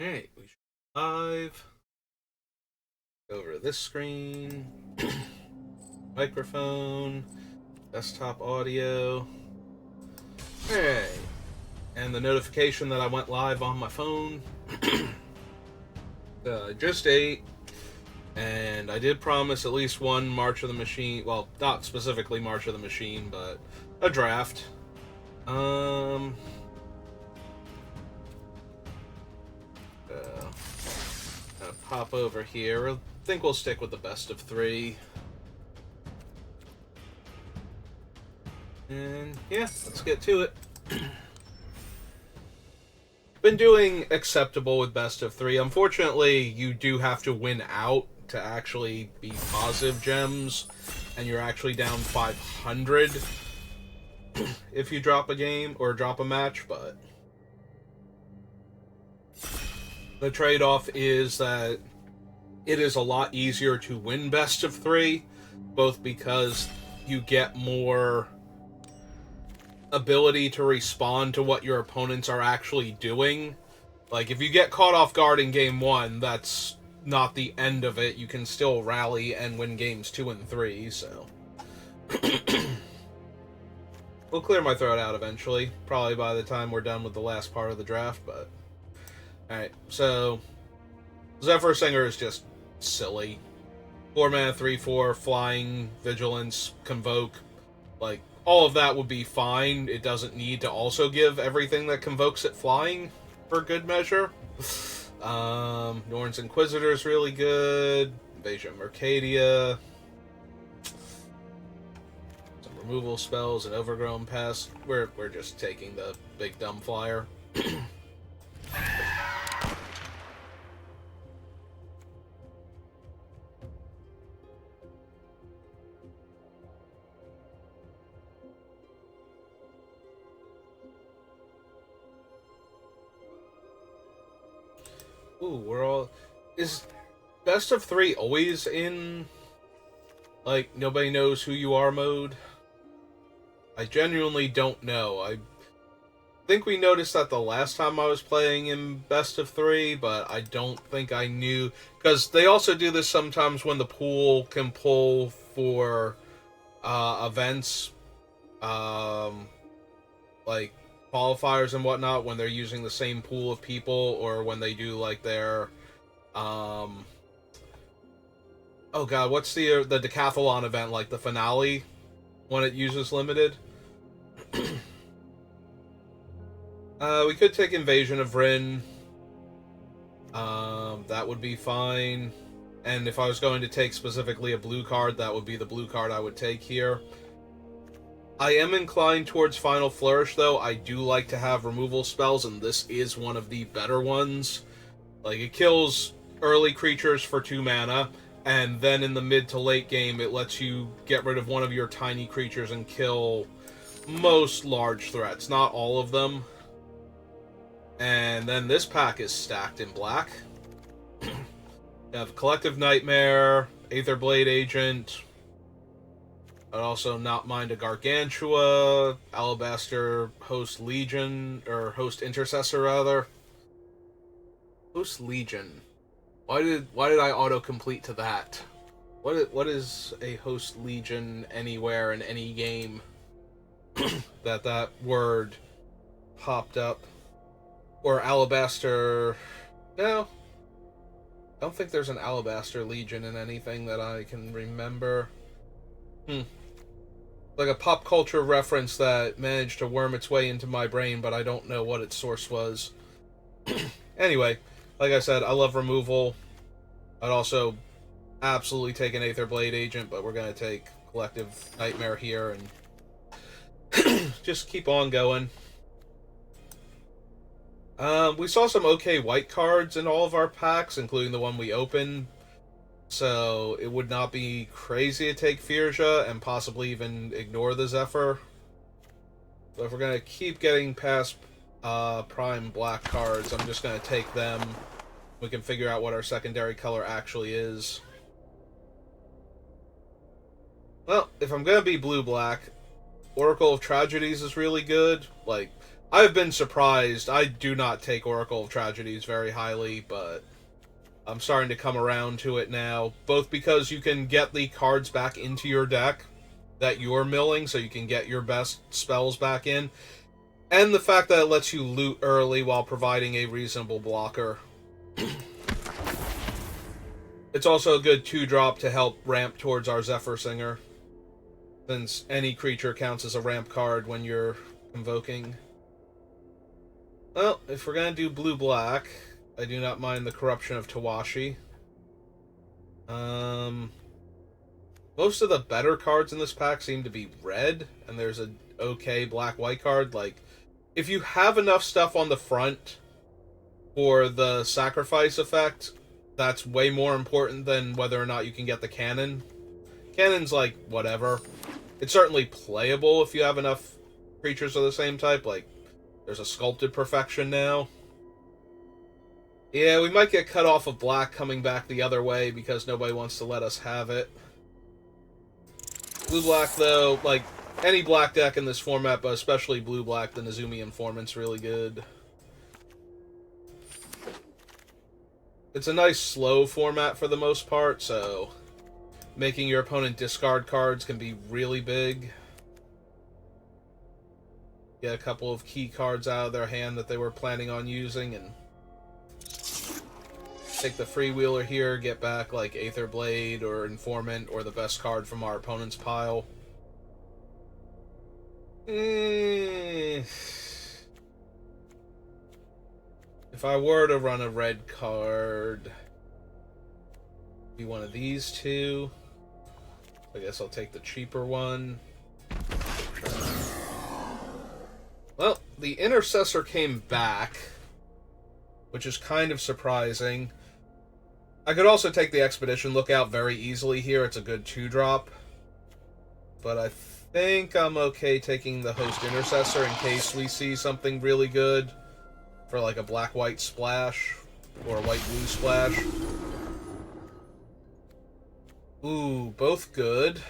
Alright, we should live. Go over to this screen. Microphone. Desktop audio. Alright. And the notification that I went live on my phone. Just ate. And I did promise at least one March of the Machine. Well, not specifically March of the Machine, but a draft. Uh, Gonna pop over here. I think we'll stick with the best of three. And yeah, let's get to it. Been doing acceptable with best of three. Unfortunately, you do have to win out to actually be positive gems, and you're actually down 500 if you drop a game or drop a match, but the trade-off is that it is a lot easier to win best of three, both because you get more ability to respond to what your opponents are actually doing. Like, if you get caught off guard in game one, that's not the end of it. You can still rally and win games 2 and 3, so we'll clear my throat out eventually, probably by the time we're done with the last part of the draft. But alright, so Zephyr Singer is just silly. 4 mana, 3/4, flying, vigilance, convoke. Like, all of that would be fine. It doesn't need to also give everything that convokes it flying for good measure. Norn's Inquisitor is really good. Invasion of Mercadia. Some removal spells and Overgrown Pest. We're just taking the big dumb flyer. Ooh, we're all... Is best of three always in, like, nobody knows who you are mode? I genuinely don't know. I think we noticed that the last time I was playing in best of three, but I don't think I knew... Because they also do this sometimes when the pool can pull for events, like qualifiers and whatnot, when they're using the same pool of people, or when they do like their oh god, what's the decathlon event, like the finale, when it uses limited. We could take Invasion of Rin. That would be fine. And if I was going to take specifically a blue card, that would be the blue card I would take here. I am inclined towards Final Flourish, though. I do like to have removal spells, and this is one of the better ones. Like, it kills early creatures for 2 mana, and then in the mid to late game, it lets you get rid of one of your tiny creatures and kill most large threats. Not all of them. And then this pack is stacked in black. You have Collective Nightmare, Aetherblade Agent. I'd also not mind a Gargantua, Alabaster Host Legion, or Host Intercessor rather. Host Legion. Why did I auto-complete to that? What is a Host Legion anywhere in any game that word popped up? Or Alabaster... No. I don't think there's an Alabaster Legion in anything that I can remember. Like a pop culture reference that managed to worm its way into my brain, but I don't know what its source was. Anyway, like I said, I love removal. I'd also absolutely take an Aetherblade Agent, but we're going to take Collective Nightmare here and just keep on going. We saw some okay white cards in all of our packs, including the one we opened. So it would not be crazy to take Firja and possibly even ignore the Zephyr. So if we're going to keep getting past prime black cards, I'm just going to take them. We can figure out what our secondary color actually is. Well, if I'm going to be blue-black, Oracle of Tragedies is really good. Like, I've been surprised. I do not take Oracle of Tragedies very highly, but I'm starting to come around to it now. Both because you can get the cards back into your deck that you're milling, so you can get your best spells back in, and the fact that it lets you loot early while providing a reasonable blocker. It's also a good 2-drop to help ramp towards our Zephyr Singer, since any creature counts as a ramp card when you're invoking. Well, if we're gonna do blue-black, I do not mind the Corruption of Tawashi. Most of the better cards in this pack seem to be red, and there's a okay black-white card. Like, if you have enough stuff on the front for the sacrifice effect, that's way more important than whether or not you can get the cannon. Cannon's like, whatever. It's certainly playable if you have enough creatures of the same type. Like, there's a Sculpted Perfection now. Yeah, we might get cut off of black coming back the other way because nobody wants to let us have it. Blue-black, though, like, any black deck in this format, but especially blue-black, the Nezumi Informant's really good. It's a nice slow format for the most part, so making your opponent discard cards can be really big. Get a couple of key cards out of their hand that they were planning on using, and take the Freewheeler here, get back like Aether Blade or Informant or the best card from our opponent's pile. If I were to run a red card, be one of these two. I guess I'll take the cheaper one. Well, the Intercessor came back, which is kind of surprising. I could also take the Expedition Lookout very easily here. It's a good 2-drop. But I think I'm okay taking the Host Intercessor in case we see something really good for like a black-white splash or a white-blue splash. Ooh, both good.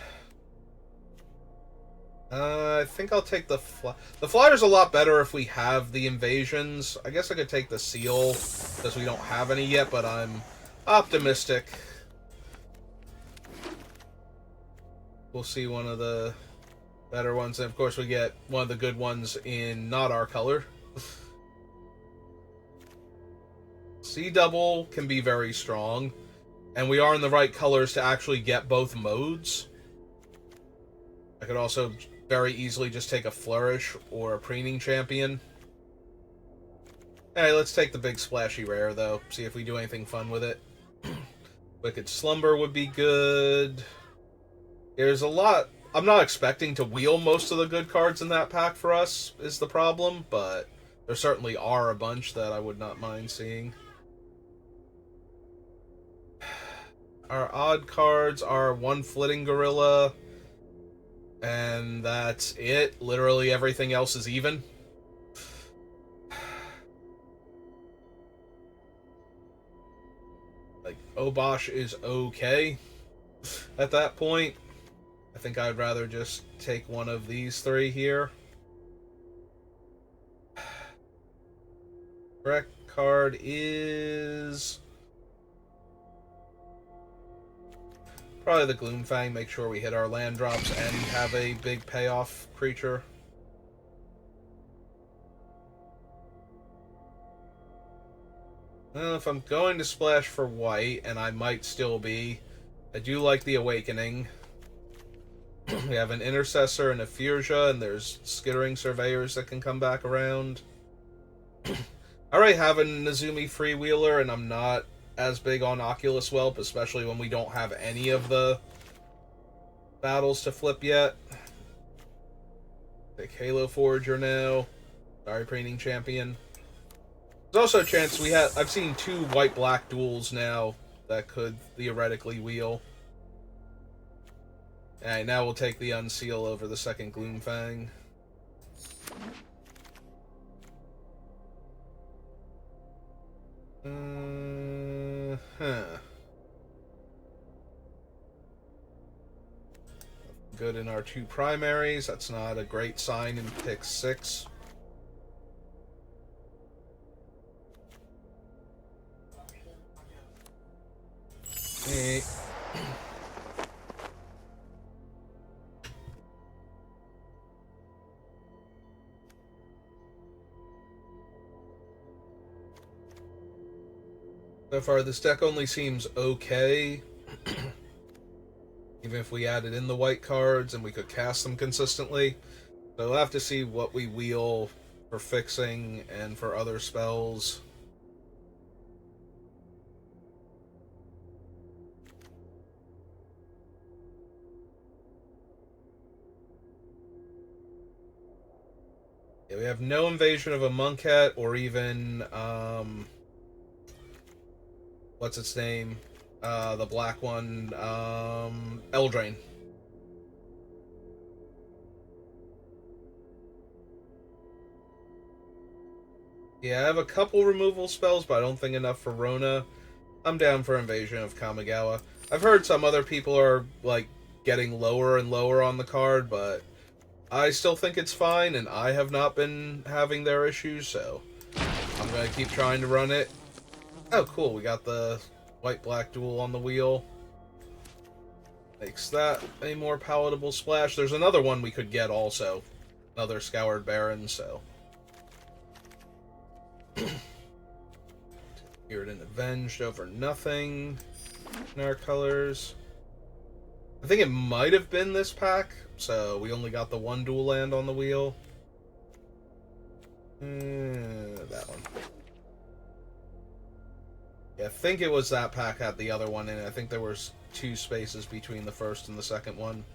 I think I'll take the Flyer's a lot better if we have the invasions. I guess I could take the Seal because we don't have any yet, but I'm optimistic. We'll see one of the better ones, and of course we get one of the good ones in not our color. Sea Double can be very strong, and we are in the right colors to actually get both modes. I could also very easily just take a Flourish or a Preening Champion. Hey, let's take the big splashy rare, though. See if we do anything fun with it. Wicked Slumber would be good. There's a lot... I'm not expecting to wheel most of the good cards in that pack for us, is the problem, but there certainly are a bunch that I would not mind seeing. Our odd cards are one Flitting Gorilla, and that's it. Literally everything else is even. Like, Obosh is okay at that point. I think I'd rather just take one of these three here. Correct card is... probably the Gloomfang. Make sure we hit our land drops and have a big payoff creature. Well, if I'm going to splash for white, and I might still be, I do like the Awakening. We have an Intercessor and a Fuchsia, and there's Skittering Surveyors that can come back around. I already have a Nezumi Freewheeler, and I'm not as big on Oculus Whelp, especially when we don't have any of the battles to flip yet. Take Halo Forager now. Sorry, Preening Champion. There's also a chance I've seen 2 white-black duels now that could theoretically wheel. Alright, now we'll take the Unseal over the second Gloomfang. Good in our 2 primaries. That's not a great sign in pick 6. Eh. So far, this deck only seems okay. Even if we added in the white cards and we could cast them consistently. So we'll have to see what we wheel for fixing and for other spells. Yeah, we have no invasion of a Monkette or even, what's its name? The black one, Eldraine. Yeah, I have a couple removal spells, but I don't think enough for Rona. I'm down for Invasion of Kamigawa. I've heard some other people are, like, getting lower and lower on the card, but I still think it's fine, and I have not been having their issues, so I'm going to keep trying to run it. Oh, cool, we got the white-black duel on the wheel. Makes that a more palatable splash. There's another one we could get also. Another Scoured Baron, so... Mirrodin Avenged over nothing in our colors. I think it might have been this pack, so we only got the one dual land on the wheel. That one. Yeah, I think it was that pack had the other one in it. I think there was 2 spaces between the first and the second one.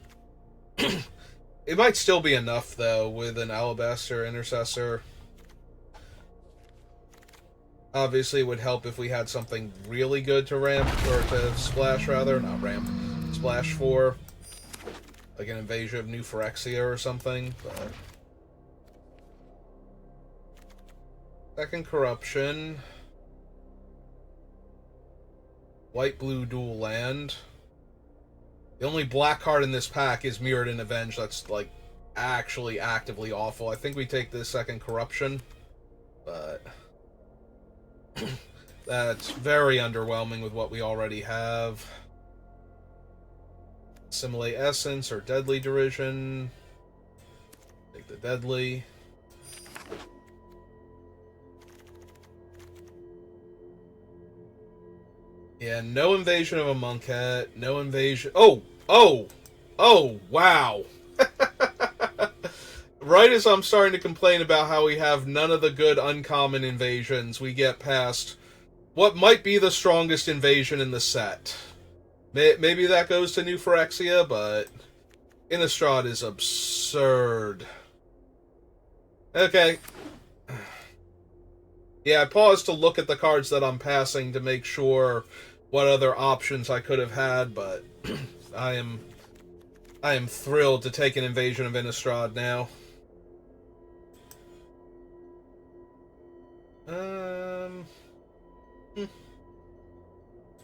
It might still be enough, though, with an Alabaster Intercessor. Obviously, it would help if we had something really good to ramp, or to splash, rather. Not ramp. Splash for. Like an Invasion of New Phyrexia or something, but... Second Corruption. White-blue dual land. The only black card in this pack is Mirrodin Avenged. That's, like, actually actively awful. I think we take this Second Corruption, but... That's very underwhelming with what we already have. Assimilate Essence or Deadly Derision. Take the Deadly. Yeah, no invasion of a Monkette. No invasion... Oh! Oh! Oh, wow! Right as I'm starting to complain about how we have none of the good uncommon invasions, we get past what might be the strongest invasion in the set. Maybe that goes to New Phyrexia, but Innistrad is absurd. Okay. Yeah, I paused to look at the cards that I'm passing to make sure what other options I could have had, but I am thrilled to take an Invasion of Innistrad now.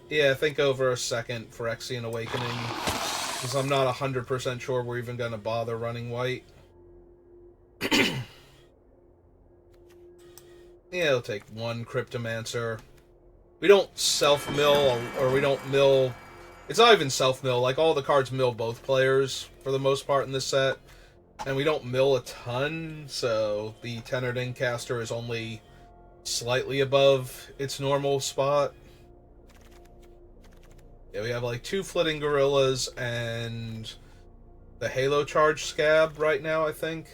Yeah, think over a second Phyrexian Awakening, because I'm not 100% sure we're even going to bother running white. Yeah, it'll take one Cryptomancer. We don't self-mill, or we don't mill... It's not even self-mill, like, all the cards mill both players, for the most part in this set. And we don't mill a ton, so the Tenerding caster is only slightly above its normal spot. Yeah, we have like 2 Flitting Gorillas and the Halo Charge Scab right now, I think.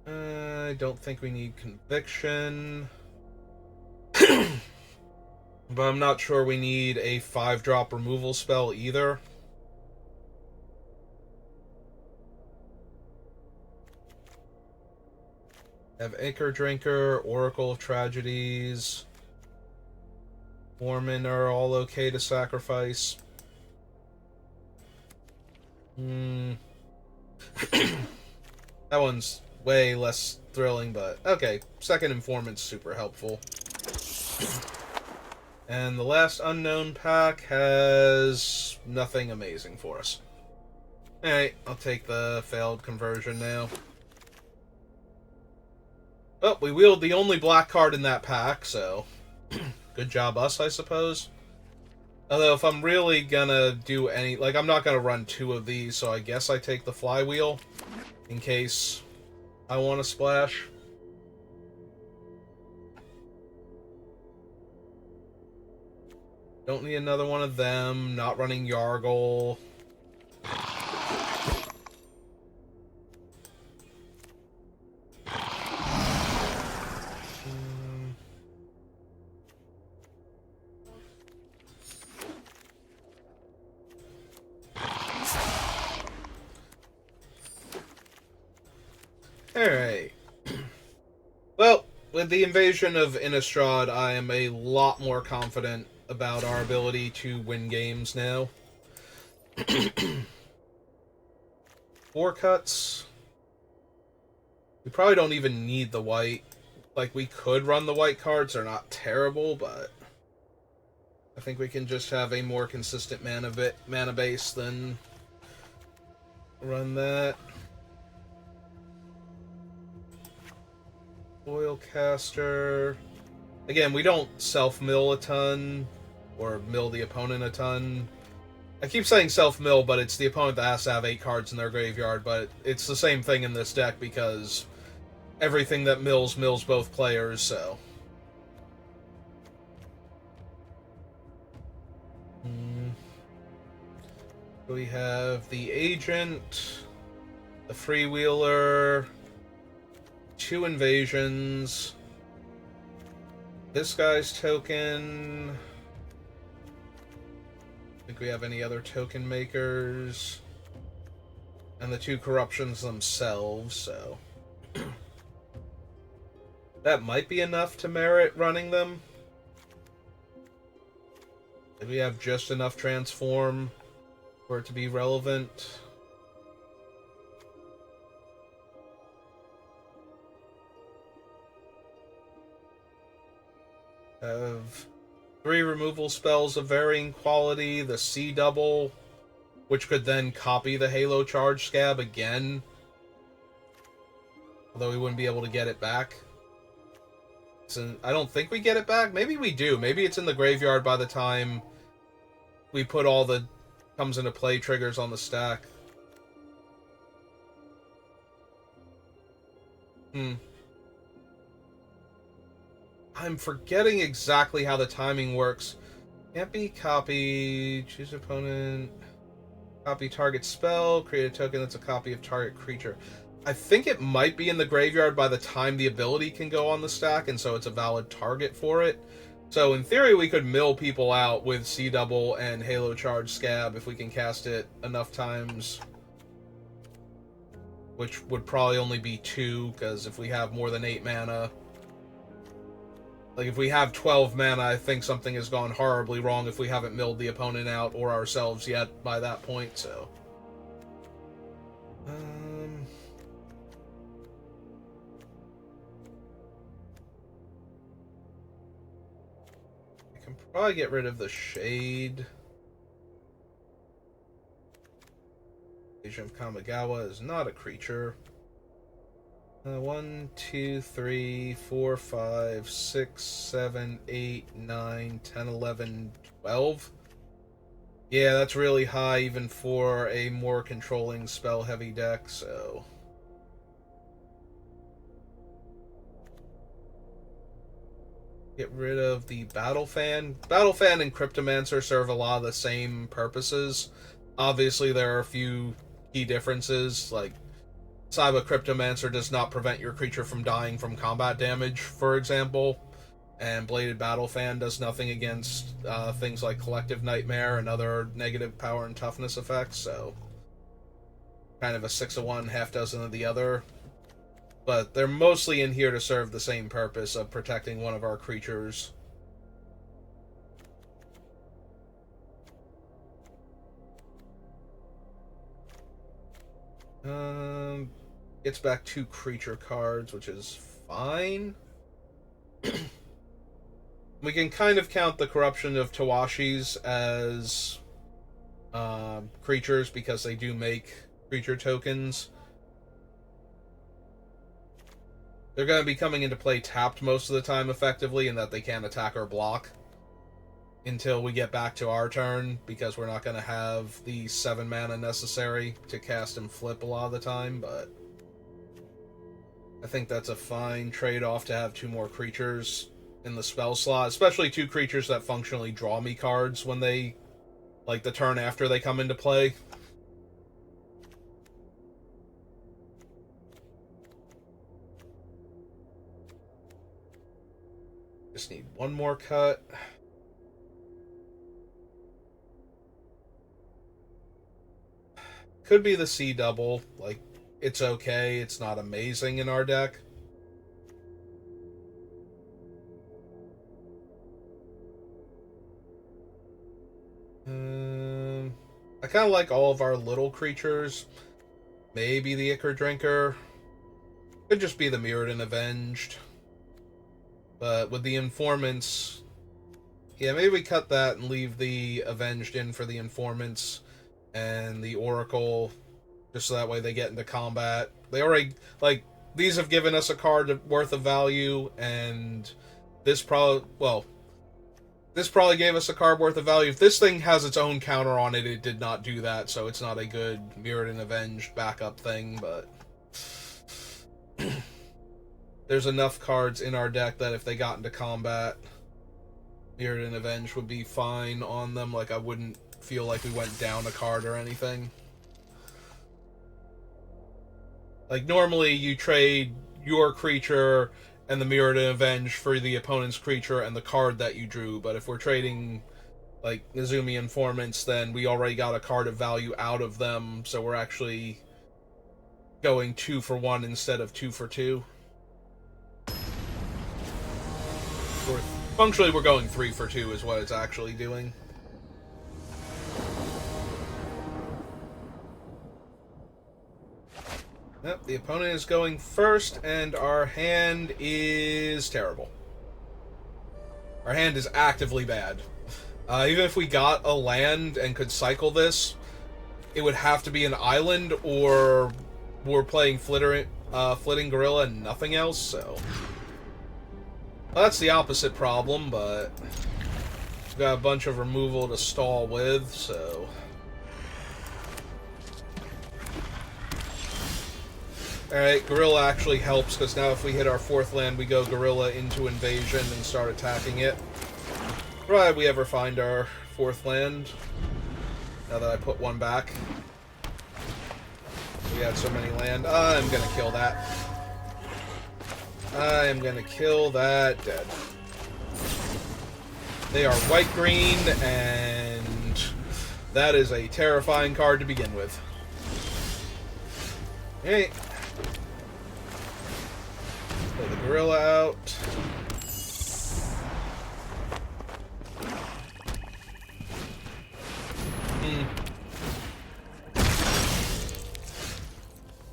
I don't think we need Conviction. But I'm not sure we need a 5-drop removal spell either. Have Acre Drinker, Oracle of Tragedies. Foreman are all okay to sacrifice. That one's way less thrilling, but okay. Second Informant's super helpful. And the last Unknown pack has nothing amazing for us. Alright, I'll take the failed conversion now. Oh, we wheeled the only black card in that pack, so... good job us, I suppose. Although, if I'm really gonna do any... Like, I'm not gonna run 2 of these, so I guess I take the flywheel in case I want to splash. Don't need another one of them. Not running Yargle. Alright. Well, with the invasion of Innistrad, I am a lot more confident about our ability to win games now. 4 cuts. We probably don't even need the white. Like, we could run the white cards. They're not terrible, but I think we can just have a more consistent mana base than run that. Oilcaster. Again, we don't self-mill a ton, or mill the opponent a ton. I keep saying self-mill, but it's the opponent that has to have 8 cards in their graveyard, but it's the same thing in this deck because everything that mills both players, so... We have the Agent, the Freewheeler, 2 invasions, this guy's token. Think we have any other token makers, and the 2 corruptions themselves, so that might be enough to merit running them. Did we have just enough transform for it to be relevant? Have 3 removal spells of varying quality, the C double, which could then copy the Halo Charge Scab again, although we wouldn't be able to get it back. So I don't think we get it back. Maybe we do. Maybe it's in the graveyard by the time we put all the comes into play triggers on the stack. I'm forgetting exactly how the timing works. Can't be copy, choose opponent, copy target spell, create a token that's a copy of target creature. I think it might be in the graveyard by the time the ability can go on the stack, and so it's a valid target for it. So in theory, we could mill people out with C double and Halo Charge Scab if we can cast it enough times. Which would probably only be 2, because if we have more than 8 mana... Like, if we have 12 mana, I think something has gone horribly wrong if we haven't milled the opponent out or ourselves yet by that point, so... I can probably get rid of the Shade. Agent of Kamigawa is not a creature. 1, 2, 3, 4, 5, 6, 7, 8, 9, 10, 11, 12. Yeah, that's really high even for a more controlling spell-heavy deck, so... Get rid of the Battle Fan. Battle Fan and Cryptomancer serve a lot of the same purposes. Obviously, there are a few key differences, like Saiba Cryptomancer does not prevent your creature from dying from combat damage, for example, and Bladed Battle Fan does nothing against things like Collective Nightmare and other negative power and toughness effects, so kind of a 6 of one, half dozen of the other. But they're mostly in here to serve the same purpose of protecting one of our creatures. Gets back 2 creature cards, which is fine. We can kind of count the corruption of Tawashis as creatures because they do make creature tokens. They're going to be coming into play tapped most of the time effectively in that they can't attack or block. until we get back to our turn, because we're not going to have the 7 mana necessary to cast and flip a lot of the time, but I think that's a fine trade-off to have 2 more creatures in the spell slot, especially 2 creatures that functionally draw me cards when they, like, the turn after they come into play. Just need 1 more cut. Could be the C double. Like, it's okay. It's not amazing in our deck. I kind of like all of our little creatures. Maybe the Ichor Drinker. Could just be the Mirrodin Avenged. But with the Informants... Yeah, maybe we cut that and leave the Avenged in for the Informants and the Oracle, just so that way they get into combat. They already, like, these have given us a card worth of value, and this probably, well, this probably gave us a card worth of value. If this thing has its own counter on it, it did not do that, so it's not a good Mirrodin Avenged backup thing, but there's enough cards in our deck that if they got into combat, Mirrodin Avenged would be fine on them. Like, I wouldn't feel like we went down a card or anything. Like, normally you trade your creature and the Mirrodin Avenged for the opponent's creature and the card that you drew, but if we're trading, like, Nezumi Informants, then we already got a card of value out of them, so we're actually going 2 for 1 instead of 2 for 2. Functionally, we're going 3 for 2 is what it's actually doing. Yep, the opponent is going first, and our hand is terrible. Our hand is actively bad. Even if we got a land and could cycle this, it would have to be an island, or we're playing Flitting Gorilla and nothing else, so... Well, that's the opposite problem, but we've got a bunch of removal to stall with, so... Alright, Gorilla actually helps, because now if we hit our 4th land, we go Gorilla into Invasion and start attacking it. Provided we ever find our 4th land. Now that I put 1 back. We had so many land. I'm gonna kill that. I am gonna kill that dead. They are white-green, and that is a terrifying card to begin with. Alright. Play the Gorilla out.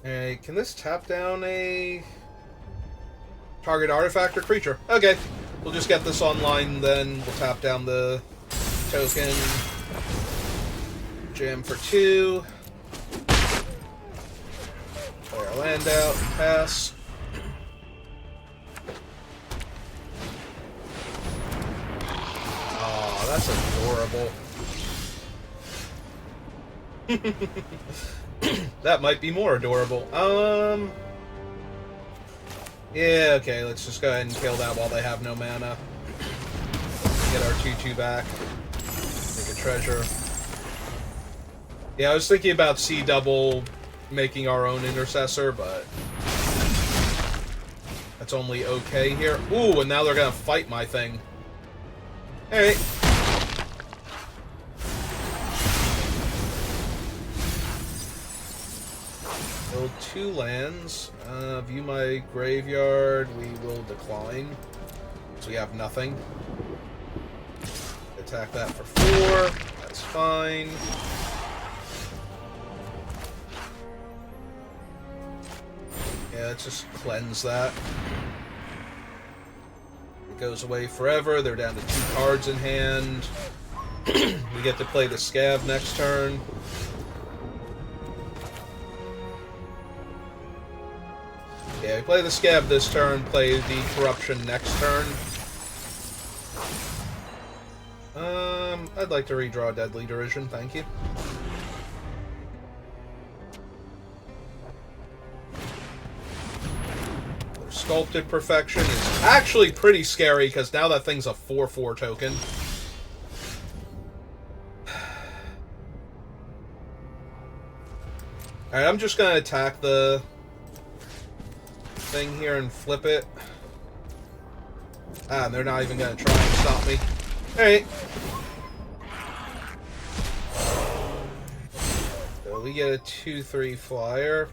Alright, can this tap down a target artifact or creature? Okay, we'll just get this online then. We'll tap down the token. Jam for 2. Play our land out. Pass. Aw, that's adorable. That might be more adorable. Yeah, okay, let's just go ahead and kill that while they have no mana. Get our 2/2 back. Make a treasure. Yeah, I was thinking about C double making our own intercessor, but that's only okay here. Ooh, and now they're gonna fight my thing. Alright. Build 2 lands. View my graveyard. We will decline. So we have nothing. Attack that for 4. That's fine. Yeah, let's just cleanse that. It goes away forever. They're down to 2 cards in hand. We get to play the Scab next turn. Yeah, we play the Scab this turn, play the Corruption next turn. I'd like to redraw Deadly Derision, thank you. Sculpted Perfection is actually pretty scary, because now that thing's a 4/4 token. Alright, I'm just gonna attack the thing here and flip it. Ah, and they're not even gonna try and stop me. Alright. So we get a 2/3 flyer.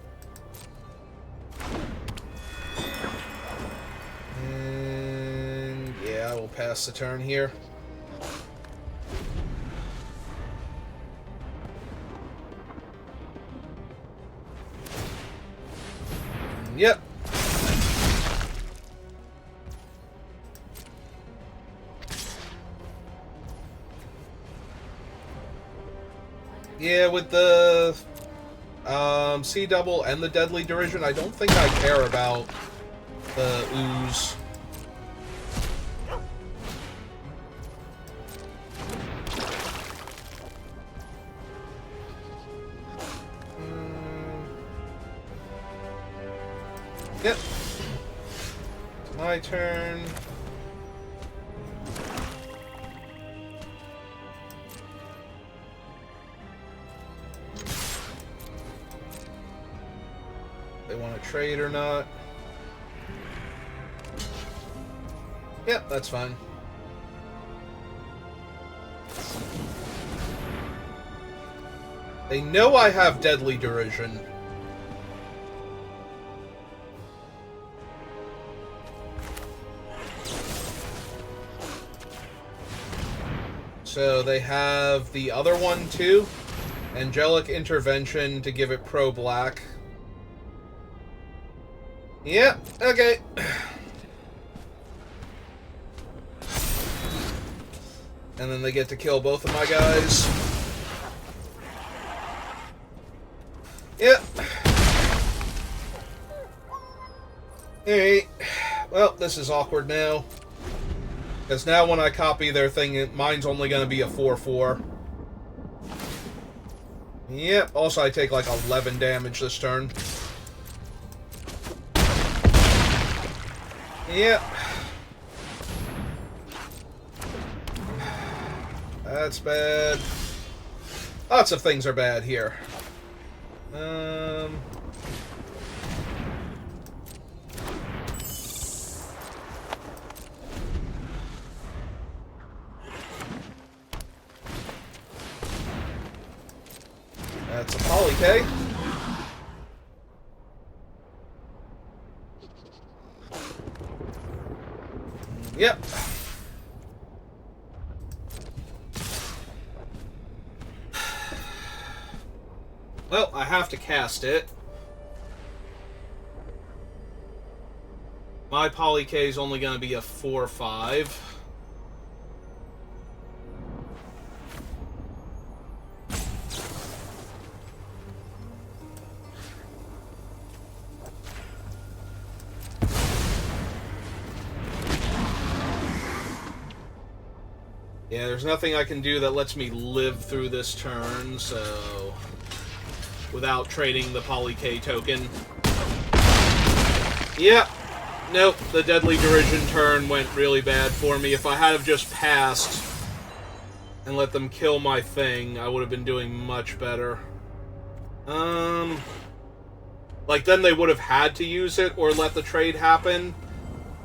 And yeah, we'll pass the turn here. Yep. Yeah, with the C double and the Deadly Derision, I don't think I care about the ooze. Yep. It's my turn. They want to trade or not. Yep, that's fine. They know I have Deadly Derision. So they have the other one too. Angelic Intervention to give it pro-black. Yep, okay. And then they get to kill both of my guys. Yep. Alright. Well, this is awkward now. Because now when I copy their thing, mine's only going to be a 4/4. Yep. Also, I take like 11 damage this turn. Yep. That's bad. Lots of things are bad here. That's a Poly-K. Yep. Well, I have to cast it. My Poly-K is only going to be a 4/5. Yeah, there's nothing I can do that lets me live through this turn, so... without trading the Poly-K token. Yep. Nope, the Deadly Derision turn went really bad for me. If I had have just passed and let them kill my thing, I would have been doing much better. Like, then they would have had to use it or let the trade happen.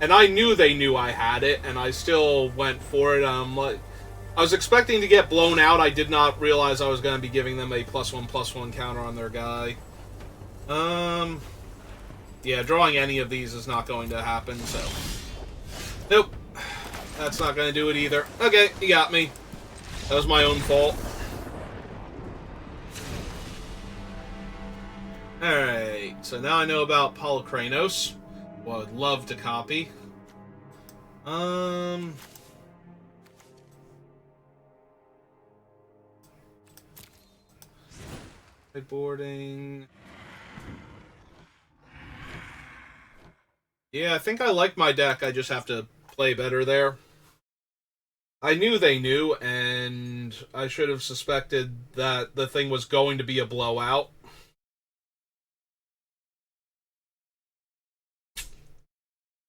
And I knew they knew I had it, and I still went for it. I was expecting to get blown out. I did not realize I was going to be giving them a +1/+1 counter on their guy. Yeah, drawing any of these is not going to happen, so... Nope. That's not going to do it either. Okay, you got me. That was my own fault. Alright, so now I know about Polykranos. Well, I'd love to copy. Sideboarding. Yeah, I think I like my deck. I just have to play better there. I knew they knew, and and I should have suspected that the thing was going to be a blowout.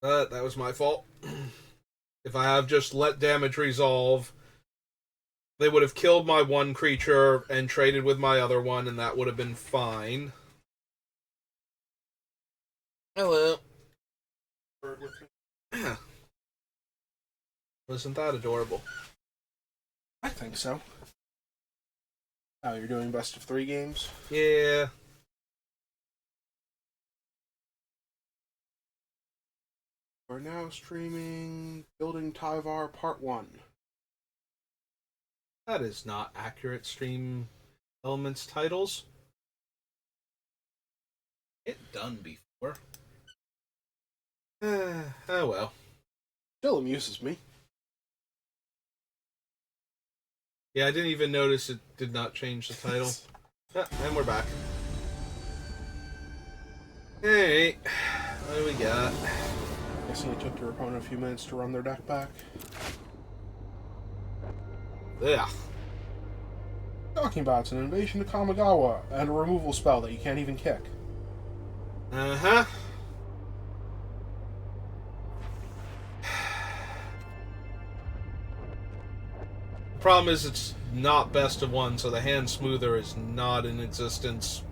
But that was my fault. If I have just let damage resolve, they would have killed my one creature and traded with my other one, and that would have been fine. Hello. Wasn't that adorable? I think so. Oh, you're doing best of 3 games? Yeah. We're now streaming Building Tyvar Part 1. That is not accurate Stream Elements titles. It done before. Oh well. Still amuses me. Yeah, I didn't even notice it did not change the title. And we're back. Hey, what do we got? Guessing it took your opponent a few minutes to run their deck back. Yeah. Talking about it's an invasion to Kamigawa and a removal spell that you can't even kick. Uh-huh. The problem is it's not best of one, so the hand smoother is not in existence.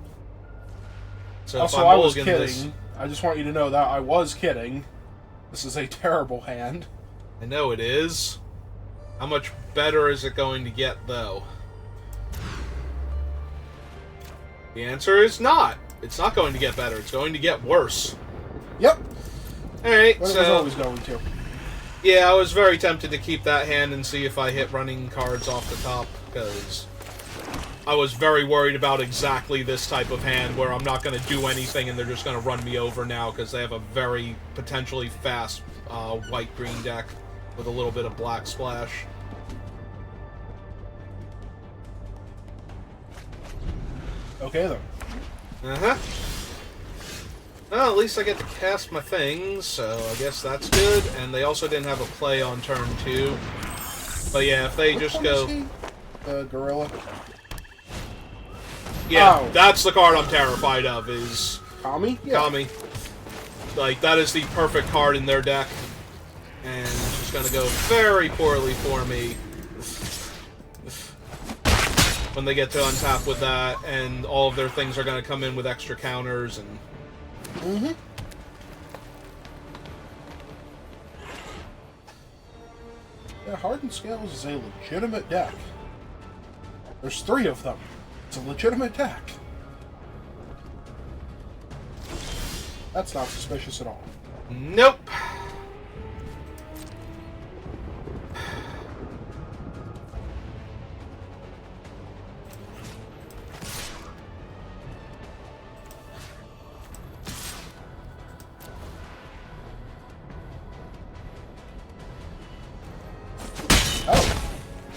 So also, I was kidding. I just want you to know that I was kidding. This is a terrible hand. I know it is. How much better is it going to get, though? The answer is not. It's not going to get better. It's going to get worse. Yep. Alright, but so... it was always going to. Yeah, I was very tempted to keep that hand and see if I hit running cards off the top, because I was very worried about exactly this type of hand where I'm not going to do anything and they're just going to run me over now because they have a very potentially fast white-green deck with a little bit of black splash. Okay, then. Uh-huh. Well, at least I get to cast my things, so I guess that's good. And they also didn't have a play on turn 2. But yeah, if they just go... The gorilla? Yeah, oh. That's the card I'm terrified of, is... Kami? Yeah. Kami. Like, that is the perfect card in their deck. And it's just gonna go very poorly for me when they get to untap with that, and all of their things are gonna come in with extra counters, and... Mm-hmm. Yeah, Hardened Scales is a legitimate deck. There's 3 of them. It's a legitimate deck. That's not suspicious at all. Nope.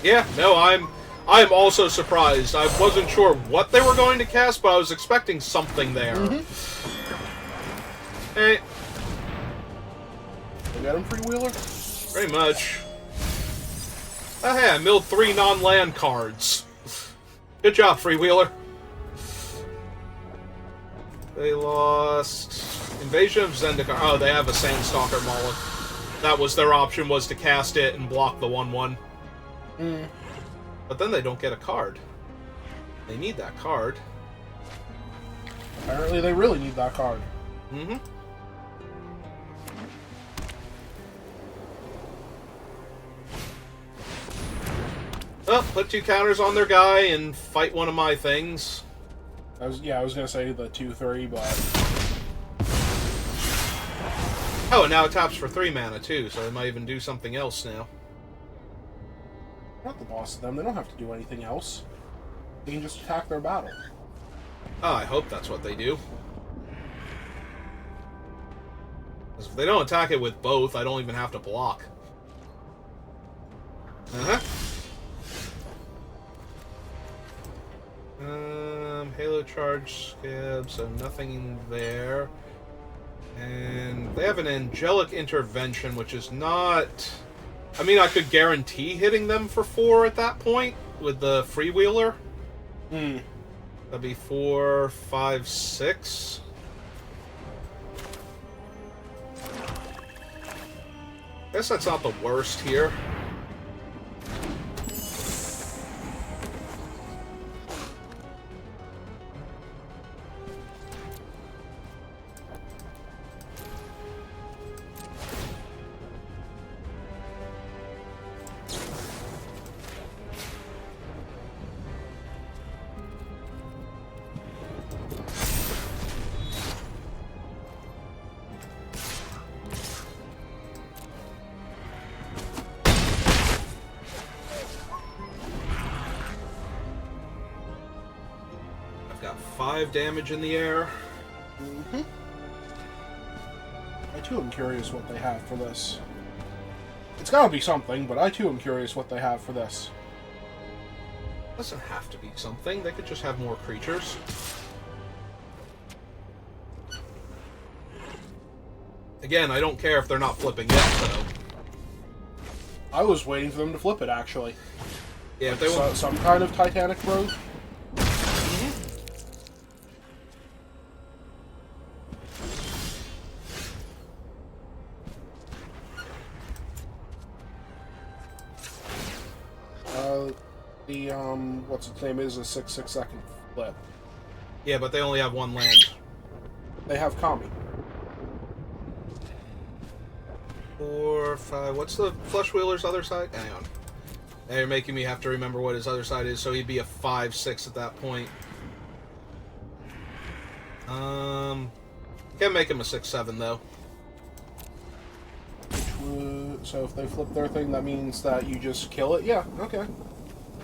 Yeah, no, I'm also surprised. I wasn't sure what they were going to cast, but I was expecting something there. Mm-hmm. Hey. You got him, Freewheeler? Pretty much. Oh, hey, I milled 3 non-land cards. Good job, Freewheeler. They lost... Invasion of Zendikar. Oh, they have a Sandstalker Moloch. That was their option, was to cast it and block the 1/1. Mm. But then they don't get a card. They need that card. Apparently they really need that card. Mm-hmm. Well, put 2 counters on their guy and fight one of my things. I was gonna say the 2/3, but... Oh, and now it taps for 3 mana too, so they might even do something else now. Not the boss of them. They don't have to do anything else. They can just attack their battle. Oh, I hope that's what they do. Because if they don't attack it with both, I don't even have to block. Uh-huh. Halo Charge Scab, so nothing there. And they have an Angelic Intervention, which is not I mean, I could guarantee hitting them for 4 at that point with the freewheeler. Hmm. That'd be 4, 5, 6. Guess that's not the worst here. Got 5 damage in the air. Mm-hmm. I too am curious what they have for this. It's gotta be something, but I too am curious what they have for this. Doesn't have to be something. They could just have more creatures. Again, I don't care if they're not flipping yet, so... I was waiting for them to flip it, actually. Yeah, if they want... Some kind of Titanic Road? What's its name is a 6/6 second flip. Yeah, but they only have 1 land. They have Kami. 4, 5... What's the Flesh Wheeler's other side? Hang on. Now you're making me have to remember what his other side is, so he'd be a 5/6 at that point. Can't make him a 6/7 though. So if they flip their thing, that means that you just kill it? Yeah, okay.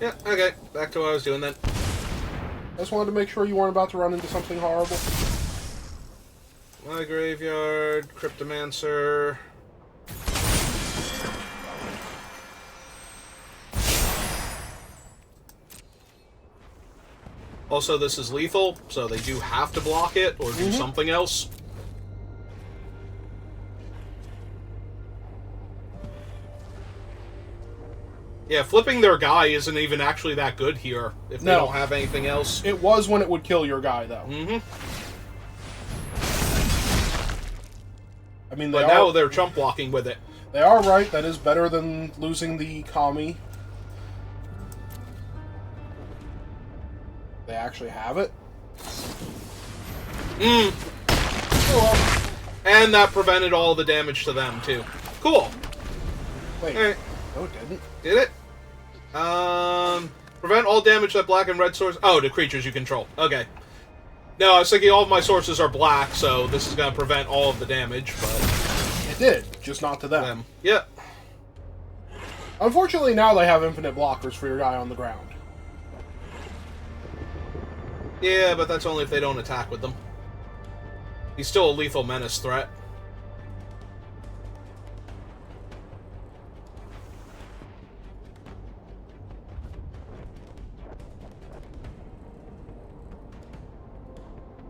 Yeah, okay. Back to what I was doing then. I just wanted to make sure you weren't about to run into something horrible. My graveyard, Cryptomancer. Also, this is lethal, so they do have to block it or do something else. Yeah, flipping their guy isn't even actually that good here if they don't have anything else. It was when it would kill your guy, though. Mm-hmm. I mean, but now they're chump blocking with it. They are right. That is better than losing the Kami. They actually have it. Oh, well. And that prevented all the damage to them, too. Cool. Wait. All right. No, it didn't. Did it? Prevent all damage that black and red source... Oh, to creatures you control. Okay. No, I was thinking all of my sources are black, so this is going to prevent all of the damage, but... It did, just not to them. Yep. Unfortunately, now they have infinite blockers for your guy on the ground. Yeah, but that's only if they don't attack with them. He's still a lethal menace threat.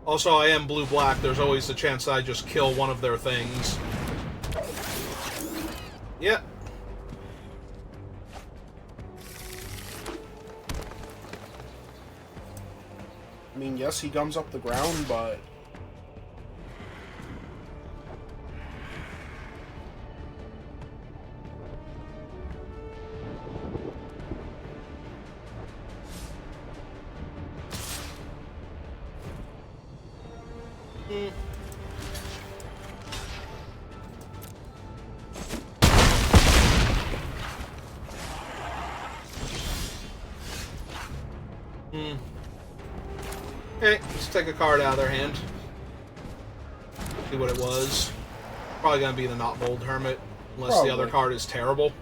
Also, I am blue-black. There's always the chance that I just kill one of their things. Yeah. I mean, yes, he gums up the ground, but... Okay, let's take a card out of their hand. See what it was. Probably gonna be the Not Bold Hermit, unless the other card is terrible.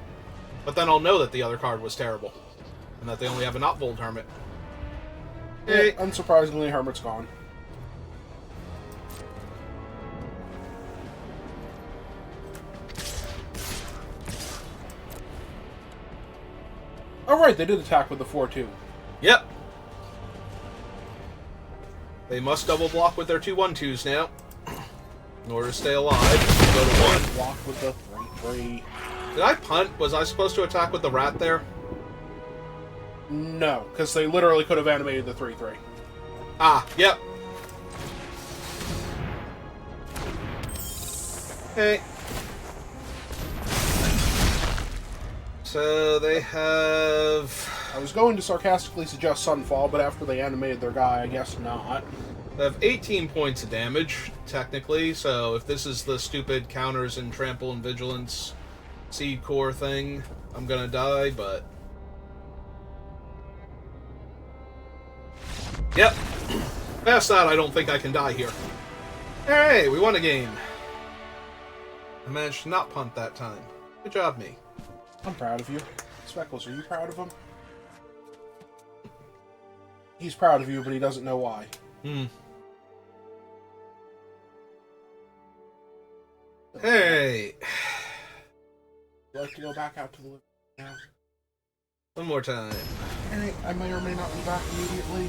But then I'll know that the other card was terrible. And that they only have a Not Bold Hermit. Hey. Yeah, unsurprisingly, Hermit's gone. Oh right, they did attack with the 4/2. Yep. They must double block with their 2/1/2s now. In order to stay alive, go to 1. Block with the 3/3. Did I punt? Was I supposed to attack with the rat there? No, because they literally could have animated the 3-3. Ah, yep. Okay. So they have... I was going to sarcastically suggest Sunfall, but after they animated their guy, I guess not. They have 18 points of damage, technically, so if this is the stupid counters and trample and vigilance seed core thing, I'm gonna die, but... Yep. Past that, I don't think I can die here. Hey, we won a game. I managed to not punt that time. Good job, me. I'm proud of you. Speckles, are you proud of him? He's proud of you, but he doesn't know why. Hey. Would you like to go back out to the living room now? One more time. Alright, I may or may not be back immediately.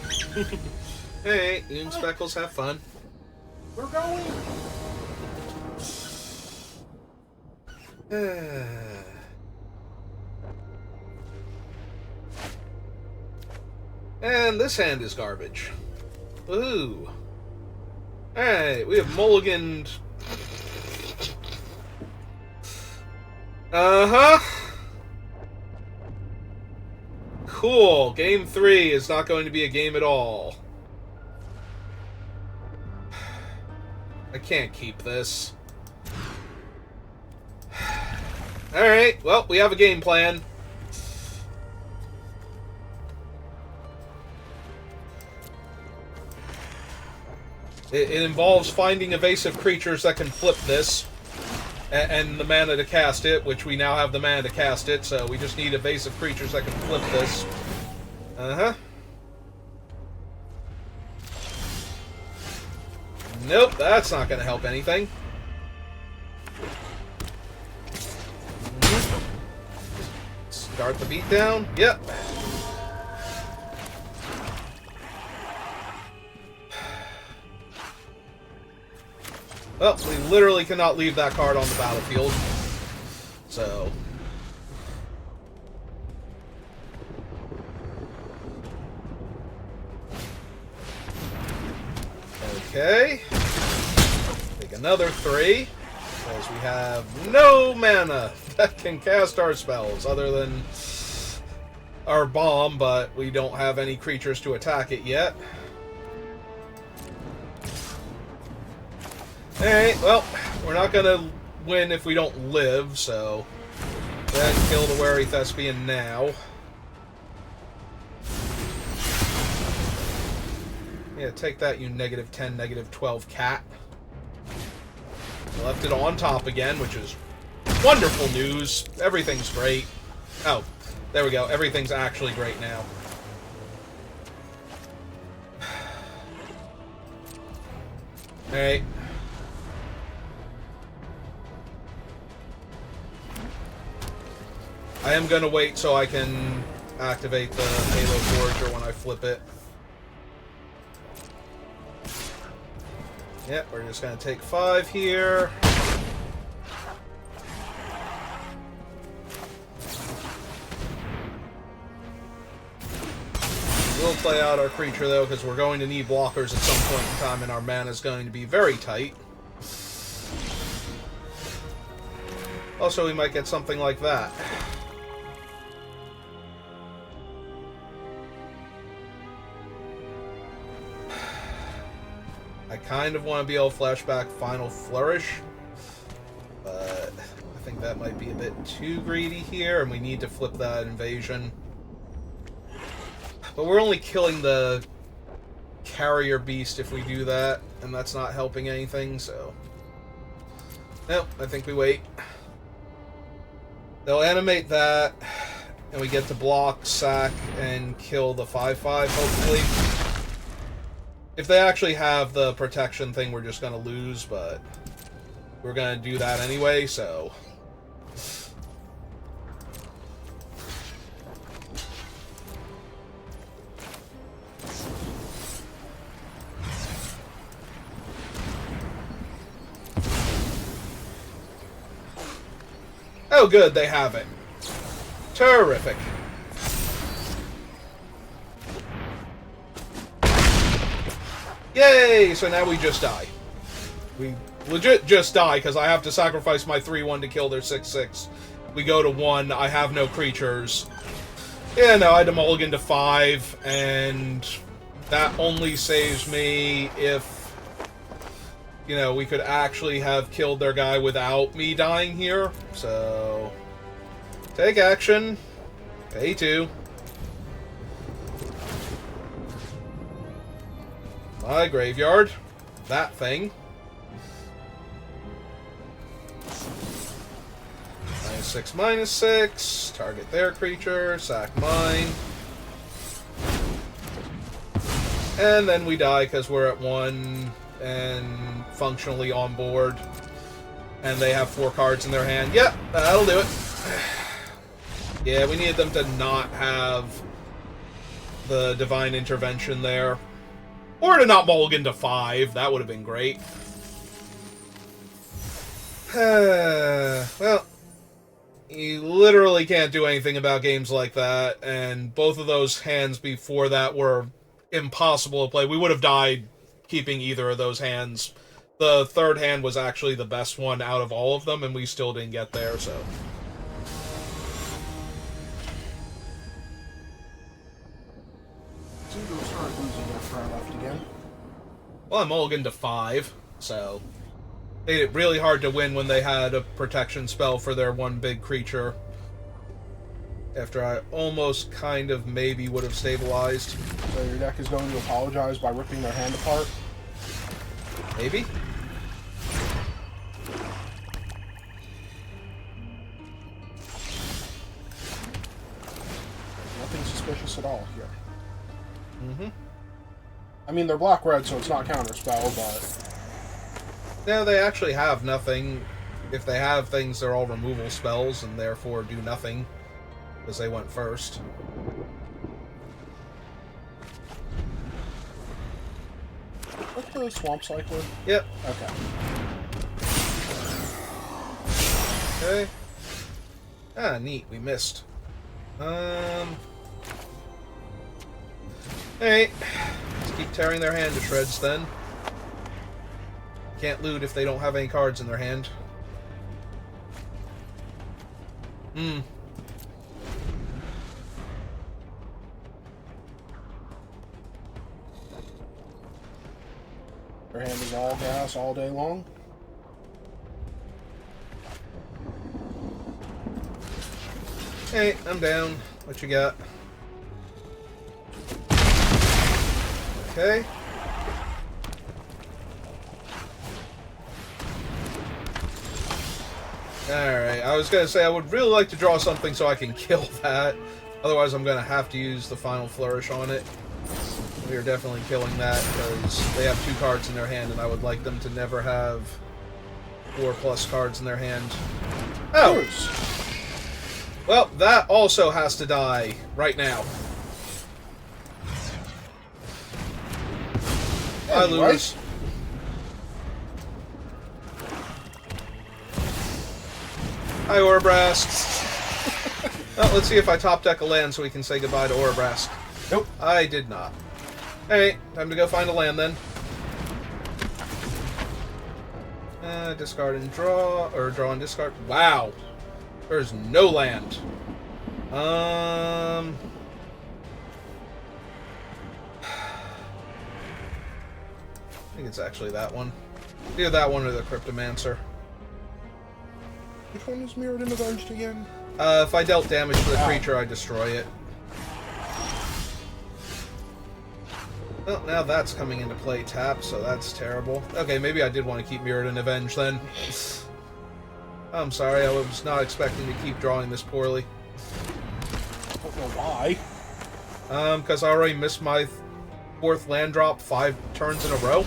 Hey, you and Speckles have fun. We're going! And this hand is garbage. Ooh. Hey, we have mulliganed. Uh-huh. Cool. Game 3 is not going to be a game at all. I can't keep this. Alright, well, we have a game plan. It involves finding evasive creatures that can flip this, and the mana to cast it, which we now have the mana to cast it, so we just need evasive creatures that can flip this. Uh-huh. Nope, that's not going to help anything. Start the beatdown. Yep. Well, we literally cannot leave that card on the battlefield. So... Okay. Take another 3. Because we have no mana that can cast our spells other than our bomb, but we don't have any creatures to attack it yet. Alright, well, we're not gonna win if we don't live, so then kill the Wary Thespian now. Yeah, take that, you -10, -12 cat. Left it on top again, which is wonderful news. Everything's great. Oh, there we go. Everything's actually great now. Alright. I am gonna wait so I can activate the Halo Forger when I flip it. Yep, we're just gonna take 5 here. We'll play out our creature though, because we're going to need blockers at some point in time, and our mana is going to be very tight. Also, we might get something like that. I kind of want to be able to flashback Final Flourish, but I think that might be a bit too greedy here, and we need to flip that invasion. But we're only killing the carrier beast if we do that, and that's not helping anything, so... Nope, I think we wait. They'll animate that, and we get to block, sack, and kill the 5/5, hopefully. If they actually have the protection thing, we're just going to lose, but we're going to do that anyway, so... Oh, good, they have it. Terrific. Yay! So now we just die. We legit just die, because I have to sacrifice my 3-1 to kill their 6-6. We go to 1, I have no creatures. Yeah, no, I had to mulligan to 5, and that only saves me if, you know, we could actually have killed their guy without me dying here. So, take action. Pay 2. My graveyard. That thing. -6, -6. Target their creature. Sack mine. And then we die because we're at 1 and functionally on board. And they have 4 cards in their hand. Yep, that'll do it. Yeah, we needed them to not have the Divine Intervention there. Or to not mulligan to 5. That would have been great. Well, you literally can't do anything about games like that, and both of those hands before that were impossible to play. We would have died keeping either of those hands. The third hand was actually the best one out of all of them, and we still didn't get there, so... Seems to start losing after I left again. Well, I'm mulligan to 5, so... Made it really hard to win when they had a protection spell for their one big creature. After I almost kind of maybe would have stabilized. So your deck is going to apologize by ripping their hand apart? Maybe? Nothing suspicious at all here. Mm-hmm. I mean, they're black-red, so it's not counterspell, but... No, they actually have nothing. If they have things, they're all removal spells, and therefore do nothing, because they went first. What's the Swamp Cycler? Yep. Okay. Okay. Ah, neat. We missed. Alright. Let's keep tearing their hand to shreds, then. Can't loot if they don't have any cards in their hand. Their hand is all gas all day long. Hey, I'm down. What you got? Okay. Alright, I was going to say I would really like to draw something so I can kill that. Otherwise I'm going to have to use the Final Flourish on it. We are definitely killing that because they have 2 cards in their hand and I would like them to never have 4+ cards in their hand. Oh! Well, that also has to die right now. I lose. Hi, Orbrask. Well, let's see if I top deck a land so we can say goodbye to Orbrask. Nope. I did not. Hey, time to go find a land then. Discard and draw, or draw and discard. Wow. There's no land. I think it's actually that one. Either that one or the Cryptomancer. Which one is Mirrored and Avenged again? If I dealt damage to the creature, I destroy it. Well, now that's coming into play tap, so that's terrible. Okay, maybe I did want to keep Mirrored and Avenged then. I'm sorry, I was not expecting to keep drawing this poorly. I don't know why. Because I already missed my 4th land drop 5 turns in a row.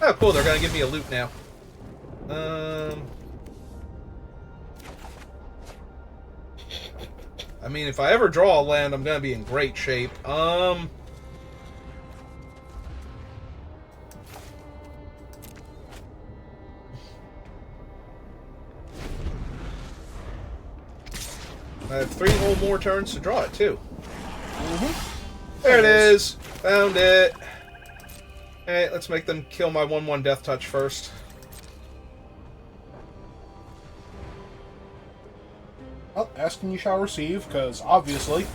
Oh, cool, they're gonna give me a loot now. I mean, if I ever draw a land, I'm gonna be in great shape. I have 3 whole more turns to draw it, too. Mm-hmm. There it is! Found it! Alright, let's make them kill my 1/1 Death Touch first. Well, ask and you shall receive, because obviously...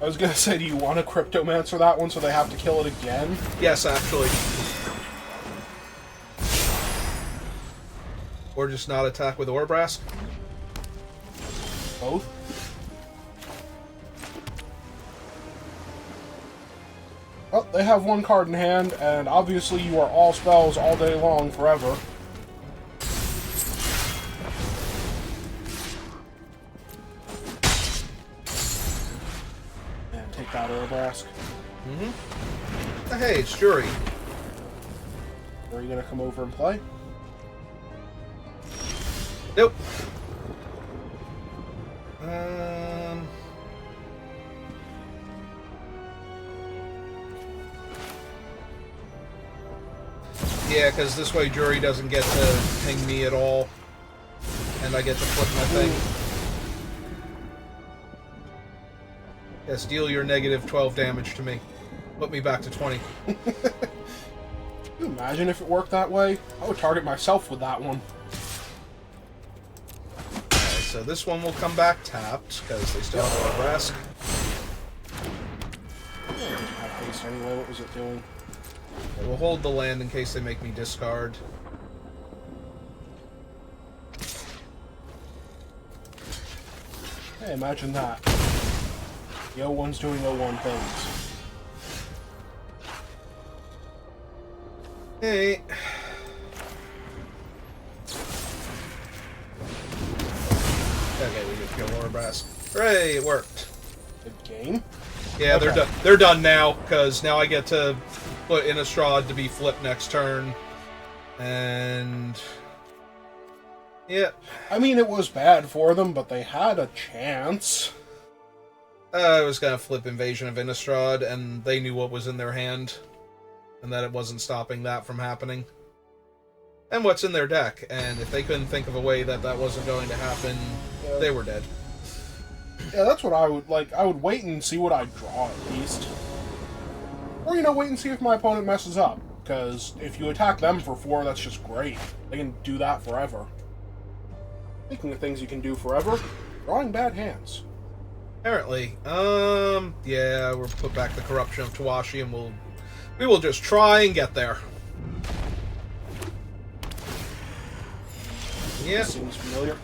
I was gonna say, do you want a Cryptomancer that one so they have to kill it again? Yes, actually. Or just not attack with Orbrask? Both? Well, they have 1 card in hand, and obviously you are all spells all day long forever. And take that Orbrask. Hey, it's Jury. Are you gonna come over and play? Nope. Yeah, because this way Jury doesn't get to ping me at all. And I get to flip my thing. Yes, deal your negative 12 damage to me. Put me back to 20. Can you imagine if it worked that way? I would target myself with that one. Alright, so this one will come back tapped, because they still have Orbrask. I didn't have haste anyway, what was it doing? Okay, we'll hold the land in case they make me discard. Hey, imagine that. The O1's doing O1 things. Hey. Okay, we get to kill Orbrask. Hooray, it worked. Good game. Yeah, Okay. they're done. They're done now, because now I get to put Innistrad to be flipped next turn. And... yeah. I mean, it was bad for them, but they had a chance. I was going to flip Invasion of Innistrad, and they knew what was in their hand. And that it wasn't stopping that from happening. And what's in their deck. And if they couldn't think of a way that that wasn't going to happen, Yeah. they were dead. Yeah, that's what I would like. I would wait and see what I draw at least. Or, you know, wait and see if my opponent messes up. Because if you attack them for 4, that's just great. They can do that forever. Speaking of things you can do forever, drawing bad hands. Apparently. Yeah, we'll put back the Corruption of Tawashi, and we will just try and get there. Yeah. Seems familiar.